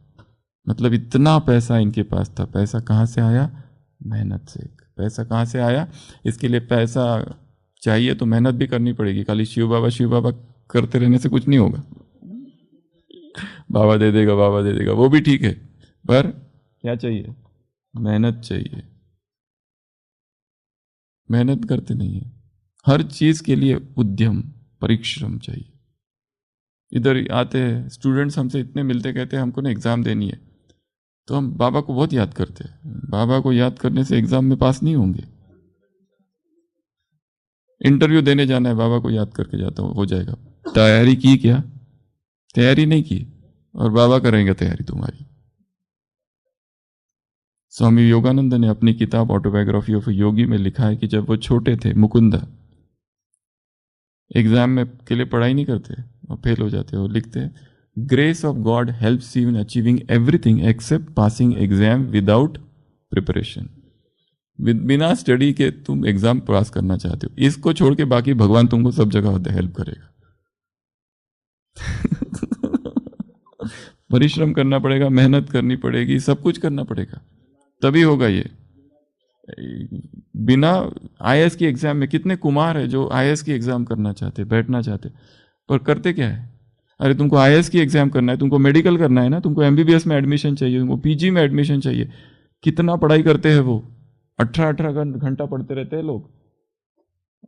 मतलब इतना पैसा इनके पास था। पैसा कहाँ से आया? मेहनत से। पैसा कहाँ से आया? इसके लिए पैसा चाहिए तो मेहनत भी करनी पड़ेगी। खाली शिव बाबा करते रहने से कुछ नहीं होगा। बाबा दे देगा, बाबा दे देगा, वो भी ठीक है, पर क्या चाहिए? मेहनत चाहिए। मेहनत करते नहीं है। हर चीज के लिए उद्यम, परिश्रम चाहिए। इधर आते हैं स्टूडेंट्स, हमसे इतने मिलते, कहते हैं हमको ना एग्जाम देनी है, तो हम बाबा को बहुत याद करते हैं। बाबा को याद करने से एग्जाम में पास नहीं होंगे। इंटरव्यू देने जाना है, बाबा को याद करके जाता हूँ, हो जाएगा। तैयारी की क्या? तैयारी नहीं की, और बाबा करेंगे तैयारी तुम्हारी। स्वामी योगानंद ने अपनी किताब ऑटोबायोग्राफी ऑफ योगी में लिखा है कि जब वो छोटे थे, मुकुंदा एग्जाम में के लिए पढ़ाई नहीं करते और फेल हो जाते, और लिखते हैं grace of God helps you in achieving everything except passing exam without preparation. बिना स्टडी के तुम एग्जाम पास करना चाहते हो, इसको छोड़ के बाकी भगवान तुमको सब जगह हेल्प करेगा। परिश्रम करना पड़ेगा, मेहनत करनी पड़ेगी, सब कुछ करना पड़ेगा, तभी होगा ये। बिना आईएएस की एग्जाम में कितने कुमार है जो आईएएस की एग्जाम करना चाहते, बैठना चाहते, पर करते क्या है? अरे तुमको आईएएस की एग्जाम करना है, तुमको मेडिकल करना है ना, तुमको एमबीबीएस में एडमिशन चाहिए, तुमको पीजी में एडमिशन चाहिए। कितना पढ़ाई करते हैं वो, 18-18 घंटा पढ़ते रहते हैं लोग।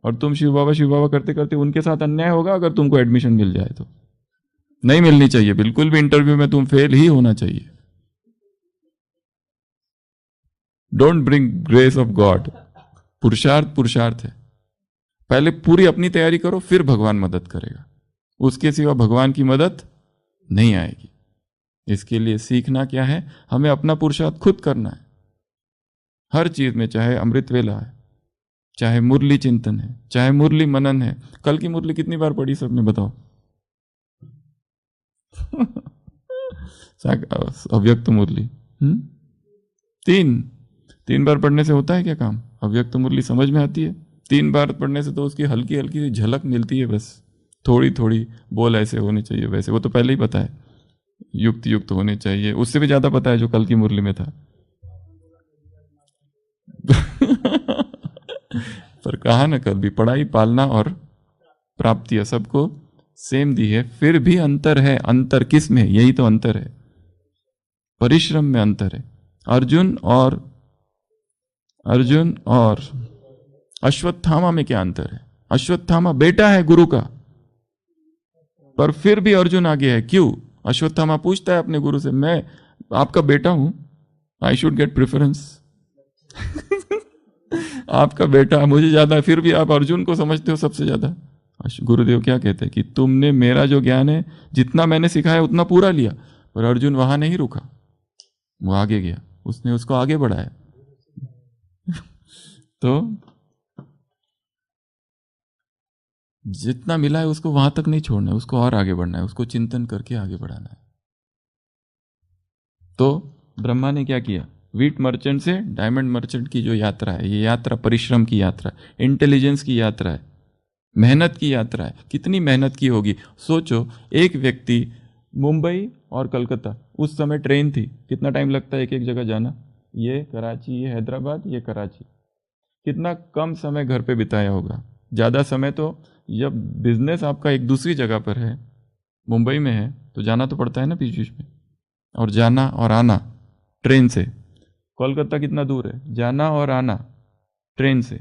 और तुम शिव बाबा करते करते उनके साथ अन्याय होगा अगर तुमको एडमिशन मिल जाए तो। नहीं मिलनी चाहिए बिल्कुल भी, इंटरव्यू में तुम फेल ही होना चाहिए। Don't bring grace of God. पुरुषार्थ है। पहले पूरी अपनी तैयारी करो, फिर भगवान मदद करेगा। उसके सिवा भगवान की मदद नहीं आएगी। इसके लिए सीखना क्या है? हमें अपना पुरुषार्थ खुद करना है हर चीज में, चाहे अमृत वेला है, चाहे मुरली चिंतन है, चाहे मुरली मनन है। कल की मुरली कितनी बार पढ़ी सबने बताओ? अव्यक्त मुरली तीन बार पढ़ने से होता है क्या काम? अव्यक्त मुरली समझ में आती है? 3 बार पढ़ने से तो उसकी हल्की हल्की सी झलक मिलती है बस। थोड़ी थोड़ी बोल ऐसे होने चाहिए, वैसे, वो तो पहले ही पता है। युक्त होने चाहिए, उससे भी ज्यादा पता है जो कल की मुरली में था। पर कहा ना, कल भी पढ़ाई, पालना और प्राप्तियां सबको सेम दी है, फिर भी अंतर है। अंतर किस में? यही तो अंतर है, परिश्रम में अंतर है। अर्जुन और अश्वत्थामा में क्या अंतर है? अश्वत्थामा बेटा है गुरु का, पर फिर भी अर्जुन आगे है। क्यों? अश्वत्थामा पूछता है अपने गुरु से, मैं आपका बेटा हूं, आई शुड गेट प्रेफरेंस। आपका बेटा मुझे ज्यादा, फिर भी आप अर्जुन को समझते हो सबसे ज्यादा। गुरुदेव क्या कहते हैं कि तुमने मेरा जो ज्ञान है, जितना मैंने सिखाया उतना पूरा लिया, पर अर्जुन वहां नहीं रुका, वो आगे गया। उसने उसको आगे बढ़ाया। तो जितना मिला है उसको वहां तक नहीं छोड़ना है, उसको और आगे बढ़ना है, उसको चिंतन करके आगे बढ़ाना है। तो ब्रह्मा ने क्या किया, व्हीट मर्चेंट से डायमंड मर्चेंट की जो यात्रा है, ये यात्रा परिश्रम की यात्रा है, इंटेलिजेंस की यात्रा है, मेहनत की यात्रा है। कितनी मेहनत की होगी सोचो। एक व्यक्ति मुंबई और कलकत्ता, उस समय ट्रेन थी, कितना टाइम लगता है एक एक जगह जाना। ये कराची, ये हैदराबाद, ये कराची, कितना कम समय घर पे बिताया होगा। ज़्यादा समय तो जब बिजनेस आपका एक दूसरी जगह पर है, मुंबई में है, तो जाना तो पड़ता है ना बीच बीच में, और जाना और आना ट्रेन से। कोलकाता कितना दूर है, जाना और आना ट्रेन से,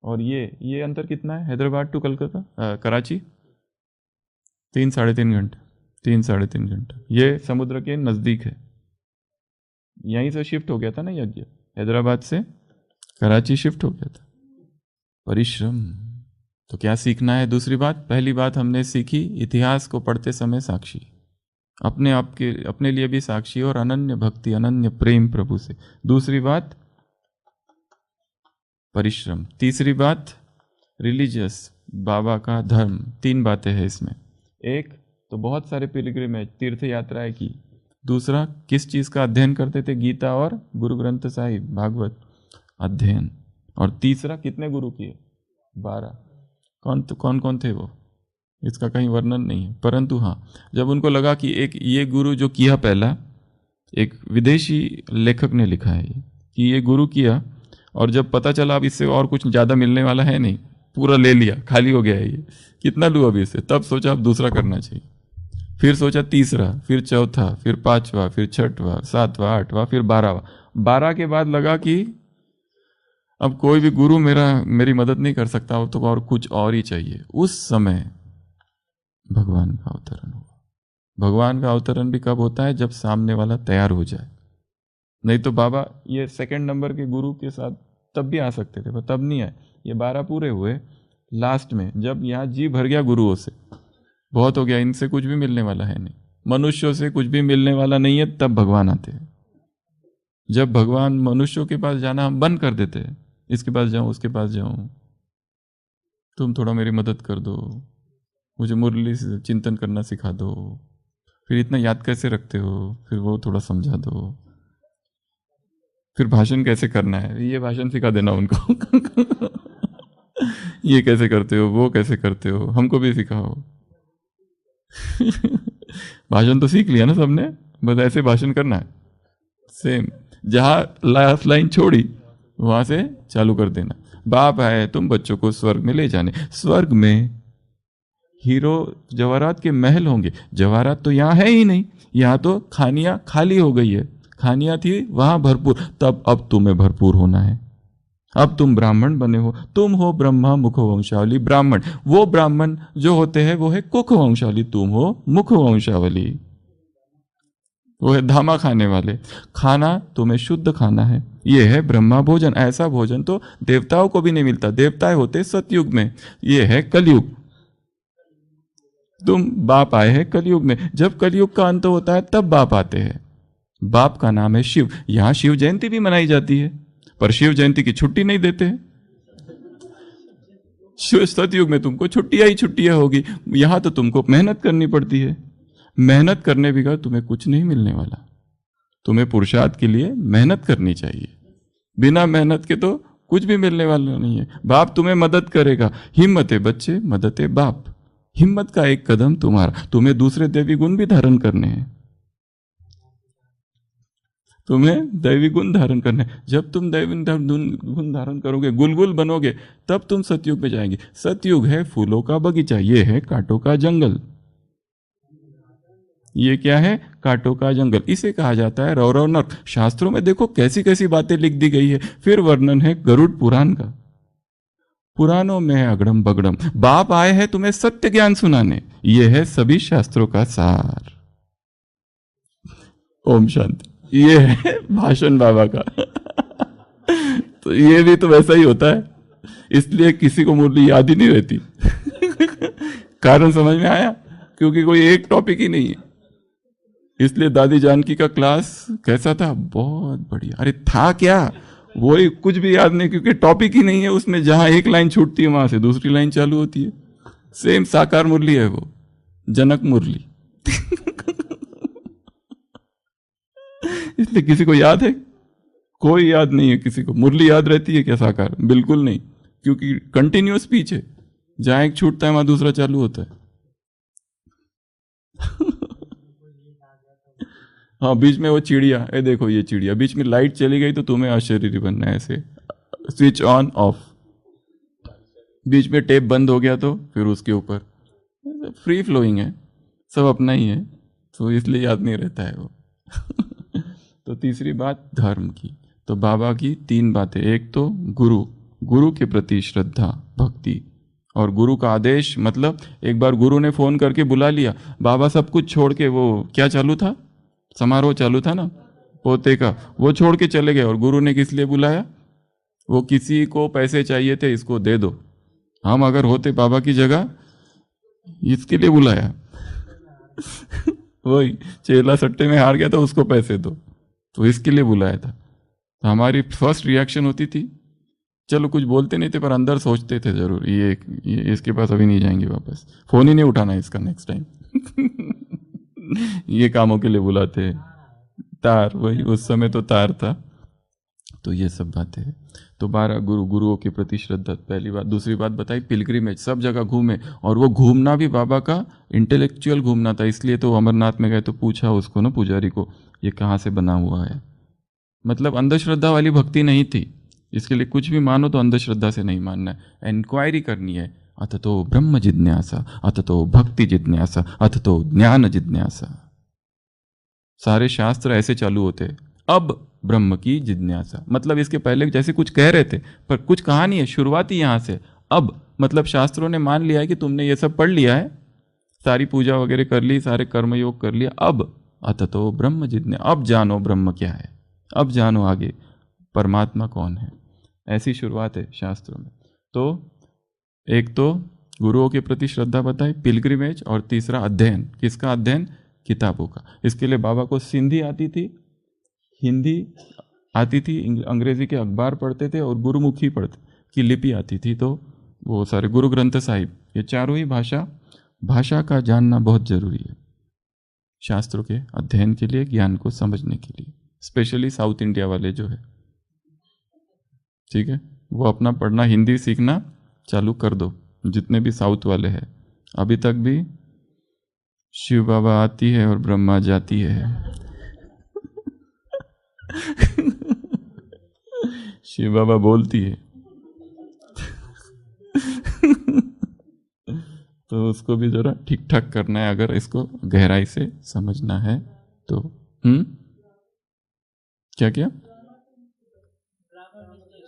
और ये अंतर कितना है हैदराबाद टू कलकत्ता, कराची 3-3.5 घंटे, 3-3.5 घंटा। ये समुद्र के नज़दीक है। यहीं से शिफ्ट हो गया था ना यज्ञ, हैदराबाद से कराची शिफ्ट हो गया था। परिश्रम। तो क्या सीखना है? दूसरी बात, पहली बात हमने सीखी, इतिहास को पढ़ते समय साक्षी, अपने आप के, अपने लिए भी साक्षी, और अनन्य भक्ति, अनन्य प्रेम प्रभु से। दूसरी बात परिश्रम। तीसरी बात रिलीजियस, बाबा का धर्म। 3 बातें हैं इसमें। एक तो बहुत सारे पिलग्रिमेज, तीर्थ यात्राएं की। दूसरा किस चीज़ का अध्ययन करते थे? गीता और गुरु ग्रंथ साहिब भागवत अध्ययन। और तीसरा कितने गुरु किए? 12। कौन कौन थे वो, इसका कहीं वर्णन नहीं है, परंतु हाँ, जब उनको लगा कि एक ये गुरु जो किया पहला, एक विदेशी लेखक ने लिखा है कि ये गुरु किया, और जब पता चला अब इससे और कुछ ज़्यादा मिलने वाला है नहीं, पूरा ले लिया, खाली हो गया है ये, कितना लूँ अभी इससे, तब सोचा अब दूसरा करना चाहिए। फिर सोचा तीसरा, फिर चौथा, फिर 5वां, फिर 6वां, 7वां, 8वां, फिर 12वां। 12 के बाद लगा कि अब कोई भी गुरु मेरी मदद नहीं कर सकता, हो तो और कुछ और ही चाहिए। उस समय भगवान का अवतरण हुआ। भगवान का अवतरण भी कब होता है? जब सामने वाला तैयार हो जाए। नहीं तो बाबा ये सेकंड नंबर के गुरु के साथ तब भी आ सकते थे, पर तब नहीं आए। ये 12 पूरे हुए लास्ट में, जब यहाँ जी भर गया गुरुओं से, बहुत हो गया, इनसे कुछ भी मिलने वाला है नहीं, मनुष्यों से कुछ भी मिलने वाला नहीं है, तब भगवान आते हैं। जब भगवान मनुष्यों के पास जाना हम बंद कर देते हैं, इसके पास जाऊं, उसके पास जाऊं, तुम थोड़ा मेरी मदद कर दो, मुझे मुरली से चिंतन करना सिखा दो, फिर इतना याद कैसे रखते हो, फिर वो थोड़ा समझा दो, फिर भाषण कैसे करना है, ये भाषण सिखा देना उनको। ये कैसे करते हो, वो कैसे करते हो, हमको भी सिखाओ। भाषण तो सीख लिया ना सबने, बस ऐसे भाषण करना है सेम, जहां लास्ट लाइन छोड़ी वहां से चालू कर देना। बाप है तुम बच्चों को स्वर्ग में ले जाने। स्वर्ग में हीरो जवाहरात के महल होंगे, जवाहरात तो यहाँ है ही नहीं, यहाँ तो खानियां खाली हो गई है। खानियां थी वहां भरपूर, तब अब तुम्हें भरपूर होना है। अब तुम ब्राह्मण बने हो, तुम हो ब्रह्मा मुख वंशावली ब्राह्मण। वो ब्राह्मण जो होते हैं वो है कुख वंशावली, तुम हो मुख वंशावली, वो है धामा खाने वाले। खाना तुम्हें शुद्ध खाना है, ये है ब्रह्मा भोजन। ऐसा भोजन तो देवताओं को भी नहीं मिलता, देवताएं होते सतयुग में, ये है कलयुग। तुम बाप आए हैं कलयुग में, जब कलयुग का अंत होता है तब बाप आते हैं। बाप का नाम है शिव। यहां शिव जयंती भी मनाई जाती है, पर शिव जयंती की छुट्टी नहीं देते। सतयुग में तुमको छुट्टियां ही छुट्टियां होगी, यहां तो तुमको मेहनत करनी पड़ती है। मेहनत करने बगैर तुम्हें कुछ नहीं मिलने वाला। तुम्हें पुरुषार्थ के लिए मेहनत करनी चाहिए, बिना मेहनत के तो कुछ भी मिलने वाला नहीं है। बाप तुम्हें मदद करेगा, हिम्मत है बच्चे, मदद है बाप। हिम्मत का एक कदम तुम्हारा, तुम्हें दूसरे दैवी गुण भी धारण करने हैं, तुम्हें दैवी गुण धारण करने हैं। जब तुम दैवी गुण धारण करोगे, गुलगुल बनोगे, तब तुम सतयुग में जाएंगे। सतयुग है फूलों का बगीचा, ये है कांटों का जंगल। ये क्या है? कांटों का जंगल। इसे कहा जाता है रौरव नर्क। शास्त्रों में देखो कैसी कैसी बातें लिख दी गई है। फिर वर्णन है गरुड़ पुराण का, पुराणों में है अगड़म बगड़म। बाप आए हैं तुम्हें सत्य ज्ञान सुनाने, ये है सभी शास्त्रों का सार। ओम शांति। ये है भाषण बाबा का। तो ये भी तो वैसा ही होता है, इसलिए किसी को मुरली याद ही नहीं रहती। कारण समझ में आया? क्योंकि कोई एक टॉपिक ही नहीं है, इसलिए दादी जानकी का क्लास कैसा था? बहुत बढ़िया। अरे था क्या, वो कुछ भी याद नहीं, क्योंकि टॉपिक ही नहीं है उसमें। जहां एक लाइन छूटती है वहां से दूसरी लाइन चालू होती है। सेम साकार मुरली है वो, जनक मुरली। इसलिए किसी को याद है? कोई याद नहीं है किसी को। मुरली याद रहती है क्या साकार? बिल्कुल नहीं, क्योंकि कंटिन्यूअस स्पीच है। जहां एक छूटता है वहां दूसरा चालू होता है। हाँ, बीच में वो चिड़िया, ए देखो ये चिड़िया, बीच में लाइट चली गई तो तुम्हें अशरीरी बनना है ऐसे, स्विच ऑन ऑफ। बीच में टेप बंद हो गया तो फिर उसके ऊपर। फ्री फ्लोइंग है, सब अपना ही है, तो इसलिए याद नहीं रहता है वो। तो तीसरी बात धर्म की, तो बाबा की 3 बातें। एक तो गुरु, गुरु के प्रति श्रद्धा भक्ति, और गुरु का आदेश, मतलब एक बार गुरु ने फोन करके बुला लिया, बाबा सब कुछ छोड़ के, वो क्या चालू था, समारोह चालू था ना पोते का, वो छोड़ के चले गए। और गुरु ने किस लिए बुलाया? वो किसी को पैसे चाहिए थे, इसको दे दो। हम अगर होते बाबा की जगह, इसके लिए बुलाया। वही चेला सट्टे में हार गया तो उसको पैसे दो, तो इसके लिए बुलाया था। तो हमारी फर्स्ट रिएक्शन होती थी, चलो कुछ बोलते नहीं थे पर अंदर सोचते थे जरूर, ये इसके पास अभी नहीं जाएंगे वापस, फोन ही नहीं उठाना इसका नेक्स्ट टाइम। ये कामों के लिए बुलाते हैं। तार, वही उस समय तो तार था। तो ये सब बातें हैं। तो 12 गुरुओं के प्रति श्रद्धा, पहली बात। दूसरी बात बताई पिलग्रिमेज, सब जगह घूमे, और वो घूमना भी बाबा का इंटेलेक्चुअल घूमना था। इसलिए तो अमरनाथ में गए तो पूछा उसको ना, पुजारी को, ये कहाँ से बना हुआ है। मतलब अंधश्रद्धा वाली भक्ति नहीं थी। इसके लिए कुछ भी मानो तो अंधश्रद्धा से नहीं मानना है, इंक्वायरी करनी है। अथ तो ब्रह्म जिज्ञासा, अथ तो भक्ति जिज्ञासा, अथ तो ज्ञान जिज्ञासा। सारे शास्त्र ऐसे चालू होते, अब ब्रह्म की जिज्ञासा। मतलब इसके पहले जैसे कुछ कह रहे थे पर कुछ कहा नहीं है, शुरुआती यहां से। अब मतलब शास्त्रों ने मान लिया है कि तुमने ये सब पढ़ लिया है, सारी पूजा वगैरह कर ली, सारे कर्मयोग कर लिया, अब अथ तो ब्रह्म जिज्ञासा, अब जानो ब्रह्म क्या है, अब जानो आगे परमात्मा कौन है। ऐसी शुरुआत है शास्त्रों में। तो एक तो गुरुओं के प्रति श्रद्धा बताई, पिलग्रिमेज, और तीसरा अध्ययन। किसका अध्ययन? किताबों का। इसके लिए बाबा को सिंधी आती थी, हिंदी आती थी, अंग्रेजी के अखबार पढ़ते थे, और गुरुमुखी पढ़ते की लिपि आती थी। तो वो सारे गुरु ग्रंथ साहिब, ये चारों ही भाषा का जानना बहुत जरूरी है शास्त्रों के अध्ययन के लिए, ज्ञान को समझने के लिए। स्पेशली साउथ इंडिया वाले जो है, ठीक है, वो अपना पढ़ना, हिंदी सीखना चालू कर दो। जितने भी साउथ वाले हैं, अभी तक भी शिव बाबा आती है और ब्रह्मा जाती है। शिव बाबा बोलती है। तो उसको भी जरा ठीक ठाक करना है, अगर इसको गहराई से समझना है तो। क्या क्या?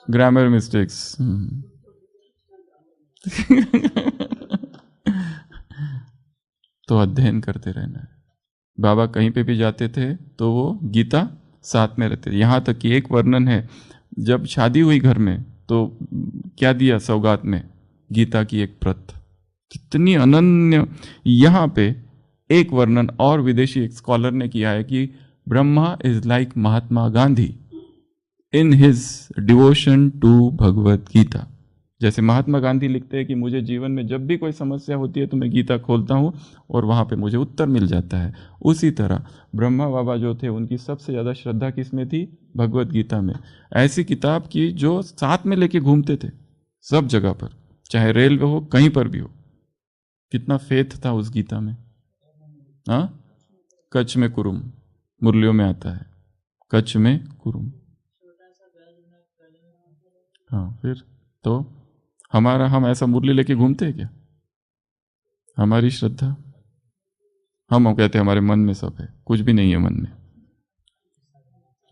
Grammar mistakes. तो अध्ययन करते रहना है। बाबा कहीं पे भी जाते थे तो वो गीता साथ में रहते। यहाँ तक कि एक वर्णन है, जब शादी हुई घर में तो क्या दिया सौगात में? गीता की एक प्रत। कितनी अनन्य। यहाँ पे एक वर्णन और विदेशी एक स्कॉलर ने किया है कि Brahma is like Mahatma Gandhi in his devotion to Bhagavad Gita. जैसे महात्मा गांधी लिखते हैं कि मुझे जीवन में जब भी कोई समस्या होती है तो मैं गीता खोलता हूँ और वहाँ पे मुझे उत्तर मिल जाता है। उसी तरह ब्रह्मा बाबा जो थे, उनकी सबसे ज़्यादा श्रद्धा किस में थी? भगवत गीता में। ऐसी किताब की जो साथ में लेके घूमते थे सब जगह पर, चाहे रेलवे हो, कहीं पर भी हो। कितना फेथ था उस गीता में। हाँ, कच्छ में कुरुम, मुरलियों में आता है, कच्छ में कुरुम। हाँ, फिर तो हम ऐसा मुरली लेके घूमते हैं क्या? हमारी श्रद्धा, हम कहते हैं हमारे मन में सब है, कुछ भी नहीं है मन में।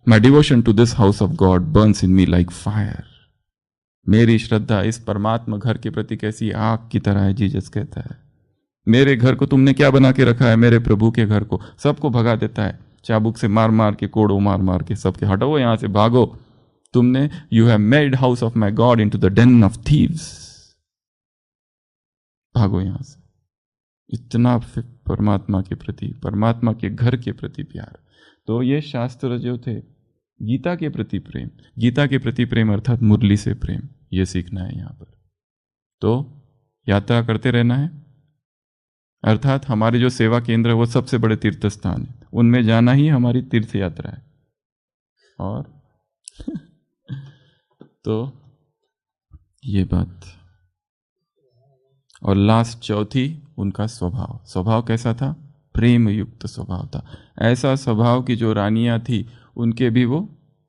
My devotion to this house of God burns in me like fire. मेरी श्रद्धा इस परमात्मा घर के प्रति कैसी आग की तरह है, जीसस कहता है। मेरे घर को तुमने क्या बना के रखा है? मेरे प्रभु के घर को। सबको भगा देता है चाबुक से, मार मार के, कोड़ो मार मार के, सबके हटो यहां से, भागो। तुमने you have made house of my God into the Dane of thieves. भागो यहां से। इतना परमात्मा के प्रति, परमात्मा के घर के प्रति प्यार। तो ये शास्त्र जो थे, गीता के प्रति प्रेम, गीता के प्रति प्रेम अर्थात मुरली से प्रेम, ये सीखना है यहाँ पर। तो यात्रा करते रहना है, अर्थात हमारे जो सेवा केंद्र है वो सबसे बड़े तीर्थ स्थान है, उनमें जाना ही हमारी तीर्थ यात्रा है। और तो ये बात। और लास्ट चौथी, उनका स्वभाव। स्वभाव कैसा था? प्रेम युक्त स्वभाव था। ऐसा स्वभाव की जो रानियां थी उनके भी वो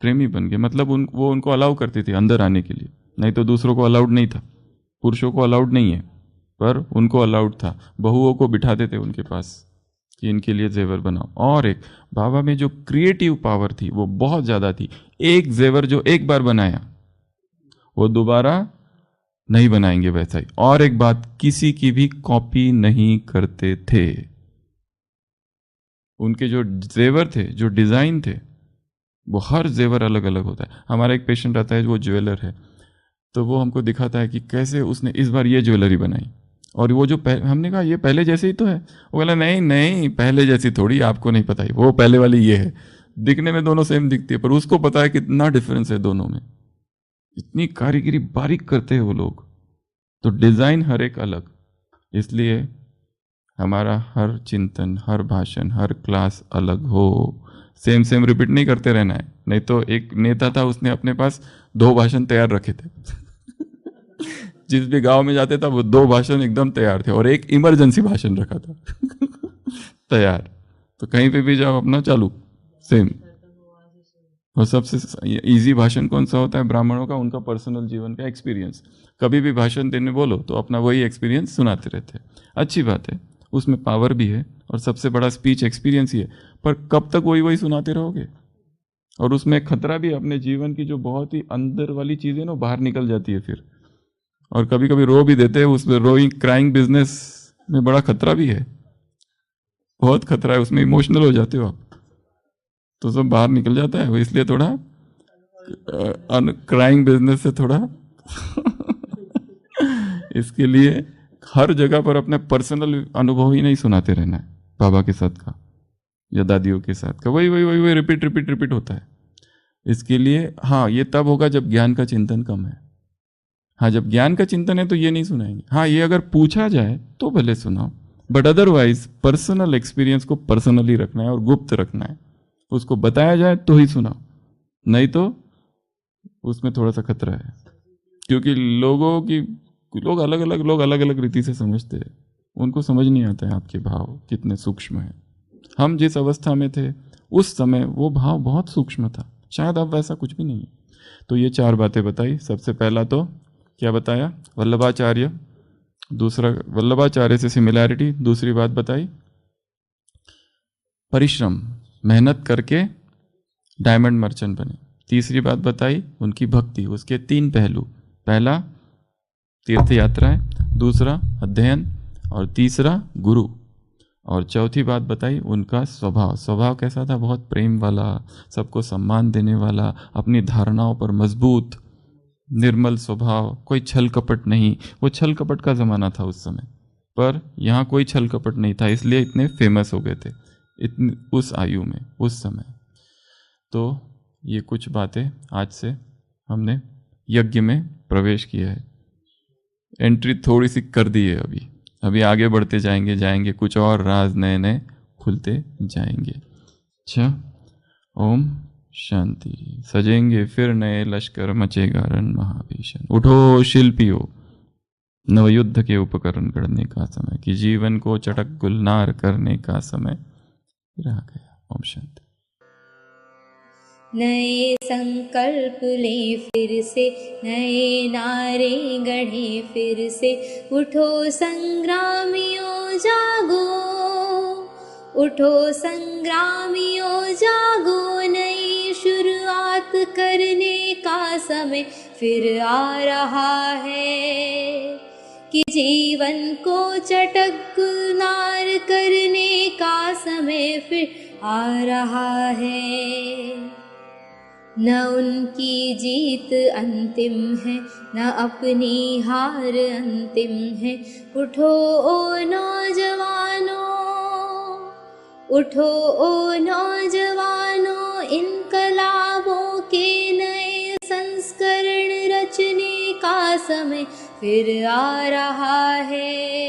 प्रेमी बन गए, मतलब वो उनको अलाउ करती थी अंदर आने के लिए, नहीं तो दूसरों को अलाउड नहीं था। पुरुषों को अलाउड नहीं है, पर उनको अलाउड था। बहुओं को बिठाते थे उनके पास कि इनके लिए जेवर बनाओ। और एक बाबा में जो क्रिएटिव पावर थी वो बहुत ज़्यादा थी। एक जेवर जो एक बार बनाया वो दोबारा नहीं बनाएंगे वैसा ही। और एक बात, किसी की भी कॉपी नहीं करते थे। उनके जो जेवर थे, जो डिज़ाइन थे, वो हर जेवर अलग अलग होता है। हमारा एक पेशेंट आता है, वो ज्वेलर है, तो वो हमको दिखाता है कि कैसे उसने इस बार ये ज्वेलरी बनाई। और वो जो हमने कहा ये पहले जैसे ही तो है। वो बोला नहीं नहीं, पहले जैसी थोड़ी, आपको नहीं पता ही, वो पहले वाली ये है। दिखने में दोनों सेम दिखती है, पर उसको पता है कितना डिफरेंस है दोनों में। इतनी कारीगरी बारीक करते हैं वो लोग। तो डिज़ाइन हर एक अलग। इसलिए हमारा हर चिंतन, हर भाषण, हर क्लास अलग हो। सेम सेम रिपीट नहीं करते रहना है। नहीं तो एक नेता था, उसने अपने पास 2 भाषण तैयार रखे थे। जिस भी गांव में जाते था वो 2 भाषण एकदम तैयार थे, और एक इमरजेंसी भाषण रखा था तैयार। तो कहीं पे भी जाओ अपना चालू सेम। और सबसे इजी भाषण कौन सा होता है ब्राह्मणों का? उनका पर्सनल जीवन का एक्सपीरियंस। कभी भी भाषण देने बोलो तो अपना वही एक्सपीरियंस सुनाते रहते हैं। अच्छी बात है, उसमें पावर भी है, और सबसे बड़ा स्पीच एक्सपीरियंस ही है। पर कब तक वही वही सुनाते रहोगे? और उसमें खतरा भी, अपने जीवन की जो बहुत ही अंदर वाली चीज़ें ना बाहर निकल जाती है फिर। और कभी कभी रो भी देते हैं उसमें। रोइंग क्राइंग बिजनेस में बड़ा खतरा भी है, बहुत खतरा है उसमें। इमोशनल हो जाते हो आप, तो सब बाहर निकल जाता है। इसलिए थोड़ा क्राइंग बिजनेस से थोड़ा इसके लिए हर जगह पर अपने पर्सनल अनुभव ही नहीं सुनाते रहना है। बाबा के साथ का या दादियों के साथ का वही वही वही वही रिपीट रिपीट रिपीट होता है। इसके लिए हाँ, ये तब होगा जब ज्ञान का चिंतन कम है। हाँ, जब ज्ञान का चिंतन है तो ये नहीं सुनाएंगे। हाँ, ये अगर पूछा जाए तो भले सुनाओ, बट अदरवाइज पर्सनल एक्सपीरियंस को पर्सनली रखना है और गुप्त रखना है। उसको बताया जाए तो ही सुनाओ, नहीं तो उसमें थोड़ा सा खतरा है। क्योंकि लोग अलग अलग रीति से समझते हैं। उनको समझ नहीं आता है आपके भाव कितने सूक्ष्म हैं। हम जिस अवस्था में थे उस समय वो भाव बहुत सूक्ष्म था, शायद अब वैसा कुछ भी नहीं है। तो ये 4 बातें बताई। सबसे पहला तो क्या बताया? वल्लभाचार्य। दूसरा, वल्लभाचार्य से सिमिलैरिटी। दूसरी बात बताई परिश्रम, मेहनत करके डायमंड मर्चेंट बने। तीसरी बात बताई उनकी भक्ति, उसके 3 पहलू। पहला तीर्थ यात्राएं, दूसरा अध्ययन, और तीसरा गुरु। और चौथी बात बताई उनका स्वभाव। स्वभाव कैसा था? बहुत प्रेम वाला, सबको सम्मान देने वाला, अपनी धारणाओं पर मजबूत, निर्मल स्वभाव, कोई छल कपट नहीं। वो छल कपट का ज़माना था उस समय, पर यहाँ कोई छल कपट नहीं था, इसलिए इतने फेमस हो गए थे इतनी उस आयु में, उस समय। तो ये कुछ बातें आज से हमने यज्ञ में प्रवेश किया है। एंट्री थोड़ी सी कर दी है। अभी आगे बढ़ते जाएंगे कुछ और राज नए नए खुलते जाएंगे। अच्छा, ओम शांति। सजेंगे फिर नए लश्कर, मचेगा रण महाभीषण। उठो शिल्पियों, नवयुद्ध के उपकरण गढ़ने का समय, कि जीवन को चटक गुलनार करने का समय रह गया। ओम शांति। नए संकल्प ले फिर से, नए नारे गढ़े फिर से। उठो संग्रामियों जागो, उठो संग्रामियों जागो। नई शुरुआत करने का समय फिर आ रहा है, कि जीवन को चटक गुलनार करने का समय फिर आ रहा है। न उनकी जीत अंतिम है, न अपनी हार अंतिम है। उठो ओ नौजवानों, उठो ओ नौजवानों, इनकलाबों के नए संस्करण रचने का समय फिर आ रहा है।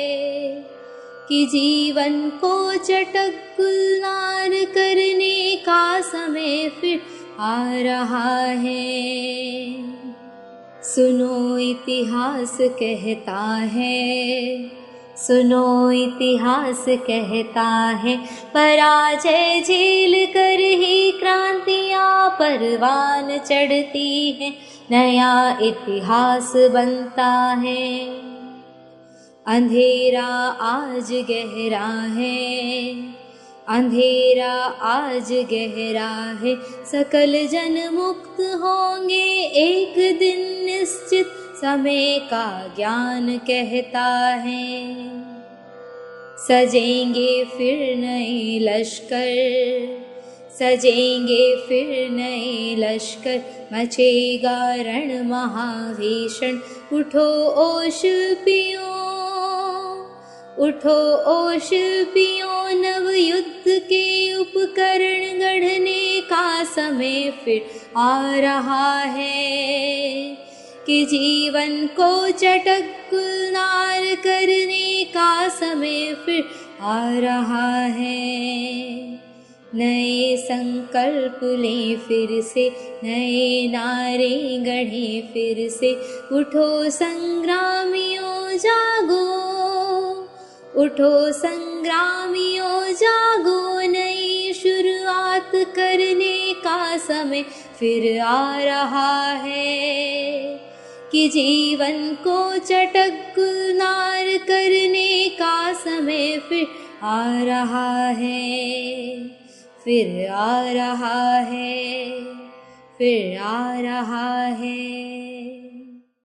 कि जीवन को चटक गुलजार करने का समय फिर आ रहा है। सुनो इतिहास कहता है, सुनो इतिहास कहता है, पराजय झेल कर ही क्रांतियाँ परवान चढ़ती हैं, नया इतिहास बनता है। अंधेरा आज गहरा है, अंधेरा आज गहरा है, सकल जन मुक्त होंगे एक दिन निश्चित, समय का ज्ञान कहता है। सजेंगे फिर नए लश्कर, सजेंगे फिर नए लश्कर, मचेगा रण महाभीषण। उठो ओ शिल्पियों, उठो ओ शिल्पियों, नव युद्ध के उपकरण गढ़ने का समय फिर आ रहा है। कि जीवन को चटक गुलजार करने का समय फिर आ रहा है। नए संकल्प लें फिर से, नए नारे गढ़ें फिर से। उठो संग्रामियों जागो, उठो संग्रामियों जागो, नई शुरुआत करने का समय फिर आ रहा है। कि जीवन को चटक गुलजार करने का समय फिर आ रहा है, फिर आ रहा है, फिर आ रहा है।